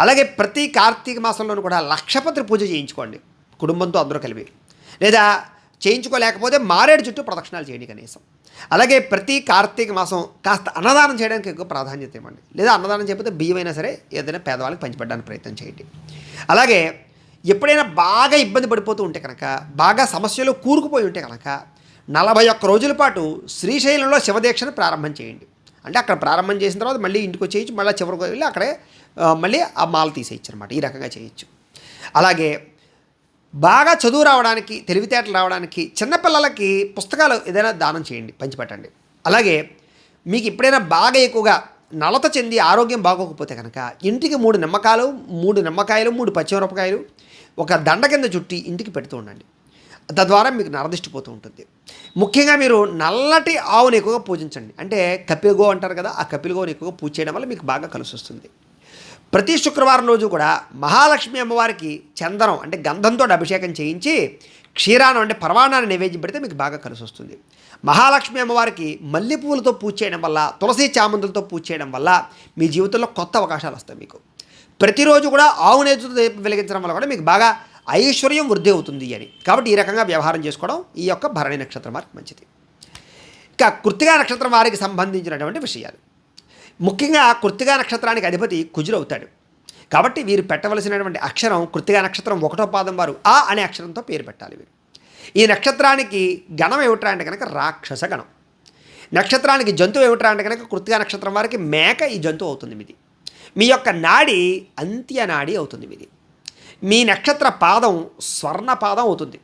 అలాగే ప్రతి కార్తీక మాసంలోనూ కూడా లక్షపత్రి పూజ చేయించుకోండి కుటుంబంతో అందరూ కలిపి, లేదా చేయించుకోలేకపోతే మారేడు చుట్టూ ప్రదక్షిణాలు చేయండి కనీసం. అలాగే ప్రతి కార్తీక మాసం కాస్త అన్నదానం చేయడానికి ఎక్కువ ప్రాధాన్యత ఇవ్వండి, లేదా అన్నదానం చేయకపోతే బియ్యమైనా సరే ఏదైనా పేదవాళ్ళకి పంచిపెట్టడానికి ప్రయత్నం చేయండి. అలాగే ఎప్పుడైనా బాగా ఇబ్బంది పడిపోతూ ఉంటే కనుక, బాగా సమస్యలు కూరుకుపోయి ఉంటే కనుక 41 రోజుల పాటు శ్రీశైలంలో శివదీక్షను ప్రారంభం చేయండి. అంటే అక్కడ ప్రారంభం చేసిన తర్వాత మళ్ళీ ఇంటికి వచ్చేయచ్చు, మళ్ళీ చివరికి వెళ్ళి అక్కడే మళ్ళీ ఆ మాల తీసేయచ్చు అనమాట. ఈ రకంగా చేయొచ్చు. అలాగే బాగా చదువు రావడానికి, తెలివితేటలు రావడానికి చిన్నపిల్లలకి పుస్తకాలు ఏదైనా దానం చేయండి, పంచిపెట్టండి. అలాగే మీకు ఎప్పుడైనా బాగా ఎక్కువగా నలత చెంది ఆరోగ్యం బాగోకపోతే కనుక ఇంటికి 3 నిమ్మకాయలు, 3 పచ్చిమిరపకాయలు ఒక దండ కింద చుట్టి ఇంటికి పెడుతూ ఉండండి. తద్వారా మీకు నరదిష్టిపోతూ ఉంటుంది. ముఖ్యంగా మీరు నల్లటి ఆవుని ఎక్కువగా పూజించండి. అంటే కపిలగో అంటారు కదా, ఆ కపిలగోని ఎక్కువగా పూజ చేయడం వల్ల మీకు బాగా కలిసి వస్తుంది. ప్రతి శుక్రవారం రోజు కూడా మహాలక్ష్మి అమ్మవారికి చందనం అంటే గంధంతో అభిషేకం చేయించి క్షీరానం అంటే పరమాణాన్ని నైవేద్యం పెడితే మీకు బాగా కలిసి వస్తుంది. మహాలక్ష్మి అమ్మవారికి మల్లెపూలతో పూజ చేయడం వల్ల, తులసి చామంతులతో పూజ చేయడం వల్ల మీ జీవితంలో కొత్త అవకాశాలు వస్తాయి. మీకు ప్రతిరోజు కూడా ఆవు నేతితో దీపం వెలిగించడం వల్ల కూడా మీకు బాగా ఐశ్వర్యం వృద్ధి అవుతుంది అని. కాబట్టి ఈ రకంగా వ్యవహారం చేసుకోవడం ఈ యొక్క భరణి నక్షత్రం వారికి మంచిది. ఇక కృత్తికా నక్షత్రం వారికి సంబంధించినటువంటి విషయాలు. ముఖ్యంగా కృత్తికా నక్షత్రానికి అధిపతి కుజుడు అవుతాడు. కాబట్టి వీరు పెట్టవలసినటువంటి అక్షరం కృత్తికా నక్షత్రం 1వ పాదం వారు ఆ అనే అక్షరంతో పేరు పెట్టాలి. వీరు ఈ నక్షత్రానికి గణం ఏమిట్రా అంటే కనుక రాక్షస గణం. నక్షత్రానికి జంతువు ఏమిట్రా అంటే కనుక కృత్తికా నక్షత్రం వారికి మేక ఈ జంతువు అవుతుంది మీది. మీ యొక్క నాడి అంత్య నాడి అవుతుంది మీది. మీ నక్షత్ర పాదం స్వర్ణ పాదం అవుతుంది.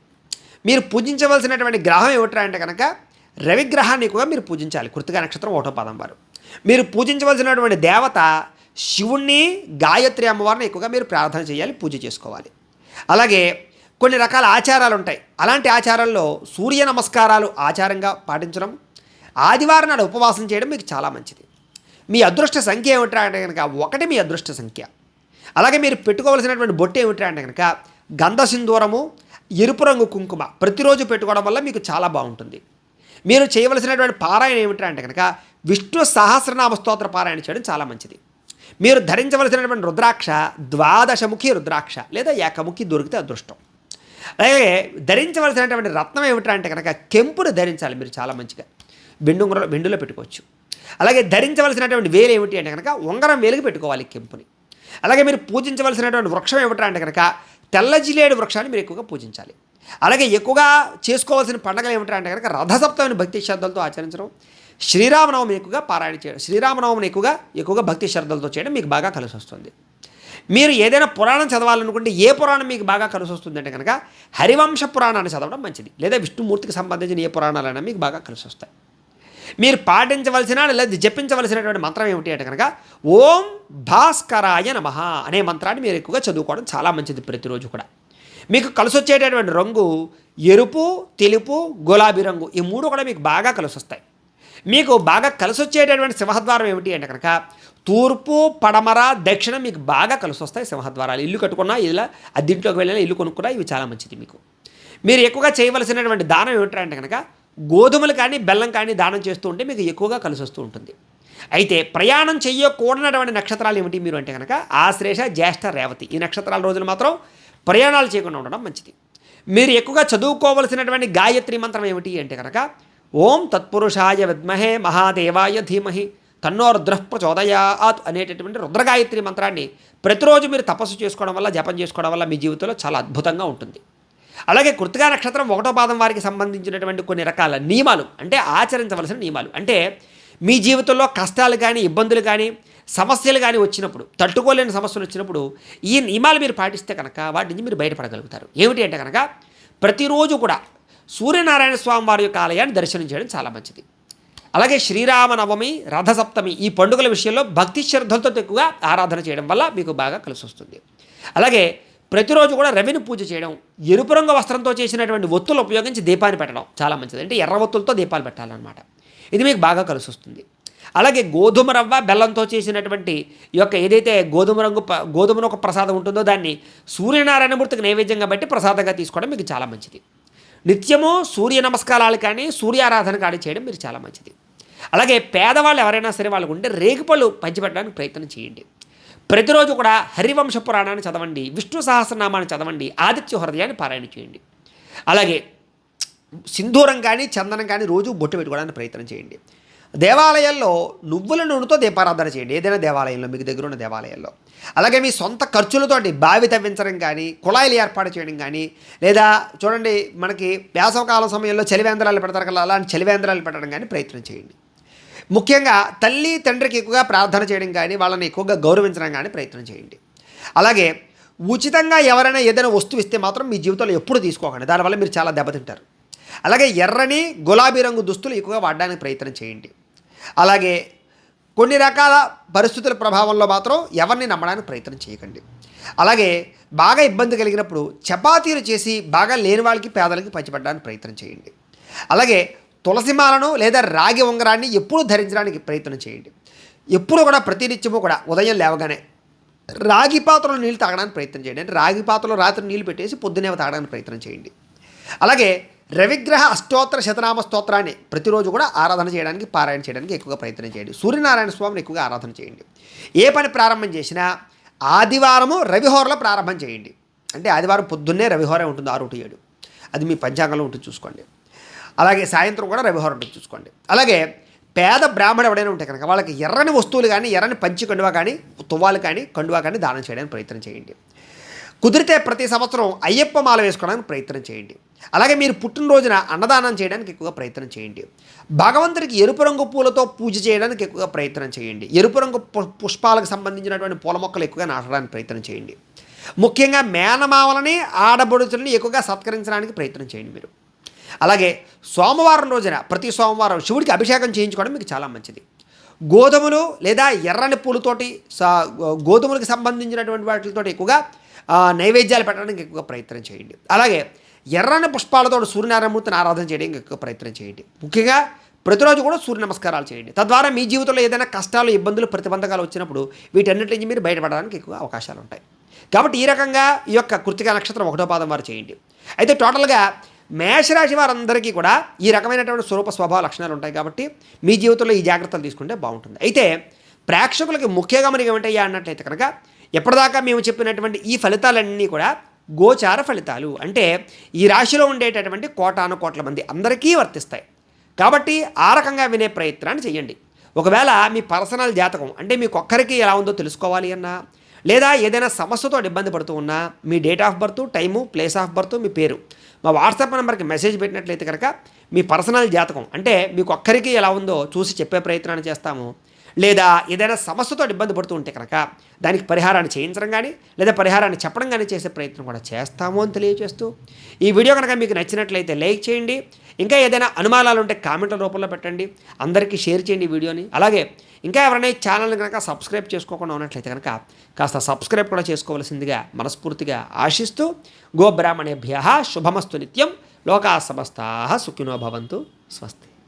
మీరు పూజించవలసినటువంటి గ్రహం ఏమిట్రా అంటే కనుక రవిగ్రహాన్ని ఎక్కువగా మీరు పూజించాలి. కృత్తికా నక్షత్రం 1వ పాదం వారు. మీరు పూజించవలసినటువంటి దేవత శివుణ్ణి, గాయత్రి అమ్మవారిని ఎక్కువగా మీరు ప్రార్థన చేయాలి, పూజ చేసుకోవాలి. అలాగే కొన్ని రకాల ఆచారాలు ఉంటాయి. అలాంటి ఆచారాల్లో సూర్య నమస్కారాలు ఆచారంగా పాటించడం, ఆదివారం నాడు ఉపవాసం చేయడం మీకు చాలా మంచిది. మీ అదృష్ట సంఖ్య ఏమిట్రా అంటే కనుక 1 మీ అదృష్ట సంఖ్య. అలాగే మీరు పెట్టుకోవాల్సినటువంటి బొట్టు ఏమిట్రా అంటే కనుక గంధ సింధూరము, ఎరుపు రంగు కుంకుమ ప్రతిరోజు పెట్టుకోవడం వల్ల మీకు చాలా బాగుంటుంది. మీరు చేయవలసినటువంటి పారాయణ ఏమిట్రా అంటే కనుక విష్ణు సహస్రనామ స్తోత్ర పారాయణ చేయడం చాలా మంచిది. మీరు ధరించవలసినటువంటి రుద్రాక్ష 12ముఖి రుద్రాక్ష లేదా ఏకముఖి దొరికితే అదృష్టం. అలాగే ధరించవలసినటువంటి రత్నం ఏమిట్రా అంటే కనుక కెంపును ధరించాలి మీరు చాలా మంచిగా. వెండిలో పెట్టుకోవచ్చు. అలాగే ధరించవలసినటువంటి వేలు ఏమిటి అంటే కనుక ఉంగరం వేలుకి పెట్టుకోవాలి కెంపుని. అలాగే మీరు పూజించవలసినటువంటి వృక్షం ఏమిట్రా అంటే కనుక తెల్ల జిలేడు వృక్షాన్ని మీరు ఎక్కువగా పూజించాలి. అలాగే ఎక్కువగా చేసుకోవాల్సిన పండుగలు ఏమిట్రా అంటే కనుక రథసప్తమిని భక్తి శ్రద్ధలతో ఆచరించడం, శ్రీరామనవమిని ఎక్కువగా పారాయణ చేయడం, శ్రీరామనవమిని ఎక్కువగా భక్తి శ్రద్ధలతో చేయడం మీకు బాగా కలిసి వస్తుంది. మీరు ఏదైనా పురాణం చదవాలనుకుంటే ఏ పురాణం మీకు బాగా కలిసి వస్తుంది అంటే కనుక హరివంశ పురాణాన్ని చదవడం మంచిది. లేదా విష్ణుమూర్తికి సంబంధించిన ఏ పురాణాలైనా మీకు బాగా కలిసి వస్తాయి. మీరు పాటించవలసిన లేదా జపించవలసినటువంటి మంత్రం ఏమిటి అంటే కనుక ఓం భాస్కరాయ నమః అనే మంత్రాన్ని మీరు ఎక్కువగా చదువుకోవడం చాలా మంచిది ప్రతిరోజు కూడా. మీకు కలిసి వచ్చేటటువంటి రంగు ఎరుపు, తెలుపు, గులాబీ రంగు ఈ 3 కూడా మీకు బాగా కలిసి వస్తాయి. మీకు బాగా కలిసి వచ్చేటటువంటి సింహద్వారం ఏమిటి అంటే కనుక తూర్పు, పడమర, దక్షిణం మీకు బాగా కలిసి వస్తాయి సింహద్వారాలు. ఇల్లు కట్టుకున్నా, ఇలా అద్దెంట్లోకి వెళ్ళినా, ఇల్లు కొనుక్కున్నా ఇవి చాలా మంచిది మీకు. మీరు ఎక్కువగా చేయవలసినటువంటి దానం ఏమిటంటే కనుక గోధుమలు కానీ బెల్లం కానీ దానం చేస్తూ ఉంటే మీకు ఎక్కువగా కలిసి వస్తూ ఉంటుంది. అయితే ప్రయాణం చేయకూడనటువంటి నక్షత్రాలు ఏమిటి మీరు అంటే కనుక ఆశ్లేష, జ్యేష్ఠ, రేవతి ఈ నక్షత్రాల రోజులు మాత్రం ప్రయాణాలు చేయకుండా ఉండడం మంచిది. మీరు ఎక్కువగా చదువుకోవలసినటువంటి గాయత్రి మంత్రం ఏమిటి అంటే కనుక ఓం తత్పురుషాయ విద్మహే మహాదేవాయ ధీమహి తన్నో రుద్రః ప్రచోదయాత్ అనేటటువంటి రుద్రగాయత్రి మంత్రాన్ని ప్రతిరోజు మీరు తపస్సు చేసుకోవడం వల్ల, జపం చేసుకోవడం వల్ల మీ జీవితంలో చాలా అద్భుతంగా ఉంటుంది. అలాగే కృత్తికా నక్షత్రం 1వ పాదం వారికి సంబంధించినటువంటి కొన్ని రకాల నియమాలు అంటే ఆచరించవలసిన నియమాలు అంటే మీ జీవితంలో కష్టాలు కానీ, ఇబ్బందులు కానీ, సమస్యలు కానీ వచ్చినప్పుడు, తట్టుకోలేని సమస్యలు వచ్చినప్పుడు ఈ నియమాలు మీరు పాటిస్తే కనుక వాటి నుంచి మీరు బయటపడగలుగుతారు. ఏమిటి అంటే కనుక ప్రతిరోజు కూడా సూర్యనారాయణ స్వామి వారి యొక్క ఆలయాన్ని దర్శనం చేయడం చాలా మంచిది. అలాగే శ్రీరామనవమి, రథసప్తమి ఈ పండుగల విషయంలో భక్తి శ్రద్ధలతో ఎక్కువగా ఆరాధన చేయడం వల్ల మీకు బాగా కలిసి వస్తుంది. అలాగే ప్రతిరోజు కూడా రవిని పూజ చేయడం, ఎరుపు రంగు వస్త్రంతో చేసినటువంటి ఒత్తులు ఉపయోగించి దీపాన్ని పెట్టడం చాలా మంచిది. అంటే ఎర్ర ఒత్తులతో దీపాలు పెట్టాలన్నమాట. ఇది మీకు బాగా కలిసి వస్తుంది. అలాగే గోధుమ రవ్వ, బెల్లంతో చేసినటువంటి ఈ యొక్క ఏదైతే గోధుమను ఒక ప్రసాదం ఉంటుందో దాన్ని సూర్యనారాయణమూర్తికి నైవేద్యంగా బట్టి ప్రసాదంగా తీసుకోవడం మీకు చాలా మంచిది. నిత్యము సూర్య నమస్కారాలు కానీ, సూర్యారాధన కానీ చేయడం మీరు చాలా మంచిది. అలాగే పేదవాళ్ళు ఎవరైనా సరే వాళ్ళకు ఉంటే రేగుపళ్ళు పంచిపెట్టడానికి ప్రయత్నం చేయండి. ప్రతిరోజు కూడా హరివంశ పురాణాన్ని చదవండి, విష్ణు సహస్రనామాన్ని చదవండి, ఆదిత్య హృదయాన్ని పారాయణ చేయండి. అలాగే సింధూరం కానీ, చందనం కానీ రోజు బొట్టు పెట్టుకోవడానికి ప్రయత్నం చేయండి. దేవాలయాల్లో నువ్వుల నూనెతో దీపారాధన చేయండి ఏదైనా దేవాలయంలో, మీకు దగ్గర ఉన్న దేవాలయాల్లో. అలాగే మీ సొంత ఖర్చులతోటి బావి తవ్వించడం కానీ, కుళాయిలు ఏర్పాటు చేయడం కానీ, లేదా చూడండి మనకి వేసవకాలం సమయంలో చలివేంద్రాలు పెడతారు కదా, అలాంటి చలివేంద్రాలు పెట్టడం కానీ ప్రయత్నం చేయండి. ముఖ్యంగా తల్లి తండ్రికి ఎక్కువగా ప్రార్థన చేయడం కానీ, వాళ్ళని ఎక్కువగా గౌరవించడం కానీ ప్రయత్నం చేయండి. అలాగే ఉచితంగా ఎవరైనా ఏదైనా వస్తువు ఇస్తే మాత్రం మీ జీవితంలో ఎప్పుడు తీసుకోకండి, దానివల్ల మీరు చాలా దెబ్బతింటారు. అలాగే ఎర్రని, గులాబీ రంగు దుస్తులు ఎక్కువగా వాడడానికి ప్రయత్నం చేయండి. అలాగే కొన్ని రకాల పరిస్థితుల ప్రభావంలో మాత్రం ఎవరిని నమ్మడానికి ప్రయత్నం చేయకండి. అలాగే బాగా ఇబ్బంది కలిగినప్పుడు చపాతీలు చేసి బాగా లేని వాళ్ళకి, పేదలకి పంచిపెట్టడానికి ప్రయత్నం చేయండి. అలాగే తులసిమాలను లేదా రాగి ఉంగరాన్ని ఎప్పుడూ ధరించడానికి ప్రయత్నం చేయండి. ఎప్పుడు కూడా ప్రతినిత్యము కూడా ఉదయం లేవగానే రాగి పాత్రలో నీళ్ళు తాగడానికి ప్రయత్నం చేయండి. అంటే రాగి పాత్రలో రాత్రి నీళ్ళు పెట్టేసి పొద్దునే తాగడానికి ప్రయత్నం చేయండి. అలాగే రవిగ్రహ అష్టోత్తర శతనామ స్తోత్రాన్ని ప్రతిరోజు కూడా ఆరాధన చేయడానికి పారాయణ చేయడానికి ఎక్కువగా ప్రయత్నం చేయండి. సూర్యనారాయణ స్వామిని ఎక్కువగా ఆరాధన చేయండి. ఏ పని ప్రారంభం చేసినా ఆదివారము రవిహోరలో ప్రారంభం చేయండి. అంటే ఆదివారం పొద్దున్నే రవిహోర ఉంటుంది 6 to 7, అది మీ పంచాంగంలో ఉంటుంది చూసుకోండి. అలాగే సాయంత్రం కూడా రవిహోర ఉంటుంది చూసుకోండి. అలాగే పేద బ్రాహ్మణుడు ఎవడైనా ఉంటే కనుక వాళ్ళకి ఎర్రని వస్తువులు కానీ ఎర్రని పంచి కండువా కానీ తువ్వాలు కానీ కండువా కానీ దానం చేయడానికి ప్రయత్నం చేయండి. కుదిరితే ప్రతి సంవత్సరం అయ్యప్ప మాల వేసుకోవడానికి ప్రయత్నం చేయండి. అలాగే మీరు పుట్టినరోజున అన్నదానం చేయడానికి ఎక్కువగా ప్రయత్నం చేయండి. భగవంతుడికి ఎరుపు రంగు పూలతో పూజ చేయడానికి ఎక్కువగా ప్రయత్నం చేయండి. ఎరుపు రంగు పుష్పాలకు సంబంధించినటువంటి పూల మొక్కలు ఎక్కువగా నాటడానికి ప్రయత్నం చేయండి. ముఖ్యంగా మేనమామలని ఆడబడుచులని ఎక్కువగా సత్కరించడానికి ప్రయత్నం చేయండి మీరు. అలాగే సోమవారం రోజున ప్రతి సోమవారం శివుడికి అభిషేకం చేయించుకోవడం మీకు చాలా మంచిది. గోధుమలు లేదా ఎర్రని పూలతోటి గోధుమలకు సంబంధించినటువంటి వాటితో ఎక్కువగా నైవేద్యాలు పెట్టడానికి ఎక్కువగా ప్రయత్నం చేయండి. అలాగే ఎర్రని పుష్పాలతో సూర్యనారాయణమూర్తిని ఆరాధన చేయడానికి ఎక్కువ ప్రయత్నం చేయండి. ముఖ్యంగా ప్రతిరోజు కూడా సూర్య నమస్కారాలు చేయండి. తద్వారా మీ జీవితంలో ఏదైనా కష్టాలు, ఇబ్బందులు, ప్రతిబంధకాలు వచ్చినప్పుడు వీటన్నిటి నుంచి మీరు బయటపడడానికి ఎక్కువ అవకాశాలు ఉంటాయి. కాబట్టి ఈ రకంగా ఈ యొక్క కృత్తిక నక్షత్రం 1వ పాదం వారు చేయండి. అయితే టోటల్గా మేషరాశి వారందరికీ కూడా ఈ రకమైనటువంటి స్వరూప స్వభావ లక్షణాలు ఉంటాయి. కాబట్టి మీ జీవితంలో ఈ జాగ్రత్తలు తీసుకుంటే బాగుంటుంది. అయితే ప్రేక్షకులకి ముఖ్య గమనిక ఏమిటయ్యా అన్నట్లయితే కనుక ఎప్పటిదాకా మేము చెప్పినటువంటి ఈ ఫలితాలన్నీ కూడా గోచార ఫలితాలు, అంటే ఈ రాశిలో ఉండేటటువంటి కోటాను కోట్ల మంది అందరికీ వర్తిస్తాయి. కాబట్టి ఆ రకంగా వినే ప్రయత్నాన్ని చేయండి. ఒకవేళ మీ పర్సనల్ జాతకం అంటే మీకు ఒక్కరికి ఎలా ఉందో తెలుసుకోవాలి అన్నా, లేదా ఏదైనా సమస్యతో ఇబ్బంది పడుతూ ఉన్నా మీ date of birth, time, place of birth, మీ పేరు మా వాట్సాప్ నెంబర్కి మెసేజ్ పెట్టినట్లయితే కనుక మీ పర్సనల్ జాతకం అంటే మీకు ఒక్కరికి ఎలా ఉందో చూసి చెప్పే ప్రయత్నాన్ని చేస్తాము. లేదా ఏదైనా సమస్యతో ఇబ్బంది పడుతూ ఉంటే కనుక దానికి పరిహారాన్ని చేయించడం కానీ లేదా పరిహారాన్ని చెప్పడం కానీ చేసే ప్రయత్నం కూడా చేస్తాము అని తెలియజేస్తూ, ఈ వీడియో కనుక మీకు నచ్చినట్లయితే లైక్ చేయండి. ఇంకా ఏదైనా అనుమానాలు ఉంటే కామెంట్ల రూపంలో పెట్టండి. అందరికీ షేర్ చేయండి ఈ వీడియోని. అలాగే ఇంకా ఎవరైనా ఈ ఛానల్ని కనుక సబ్స్క్రైబ్ చేసుకోకుండా ఉన్నట్లయితే కనుక కాస్త సబ్స్క్రైబ్ కూడా చేసుకోవాల్సిందిగా మనస్ఫూర్తిగా ఆశిస్తూ, గోబ్రాహ్మణేభ్యః శుభమస్తు నిత్యం, లోకా సమస్తాః సుఖినో భవంతు, స్వస్తి.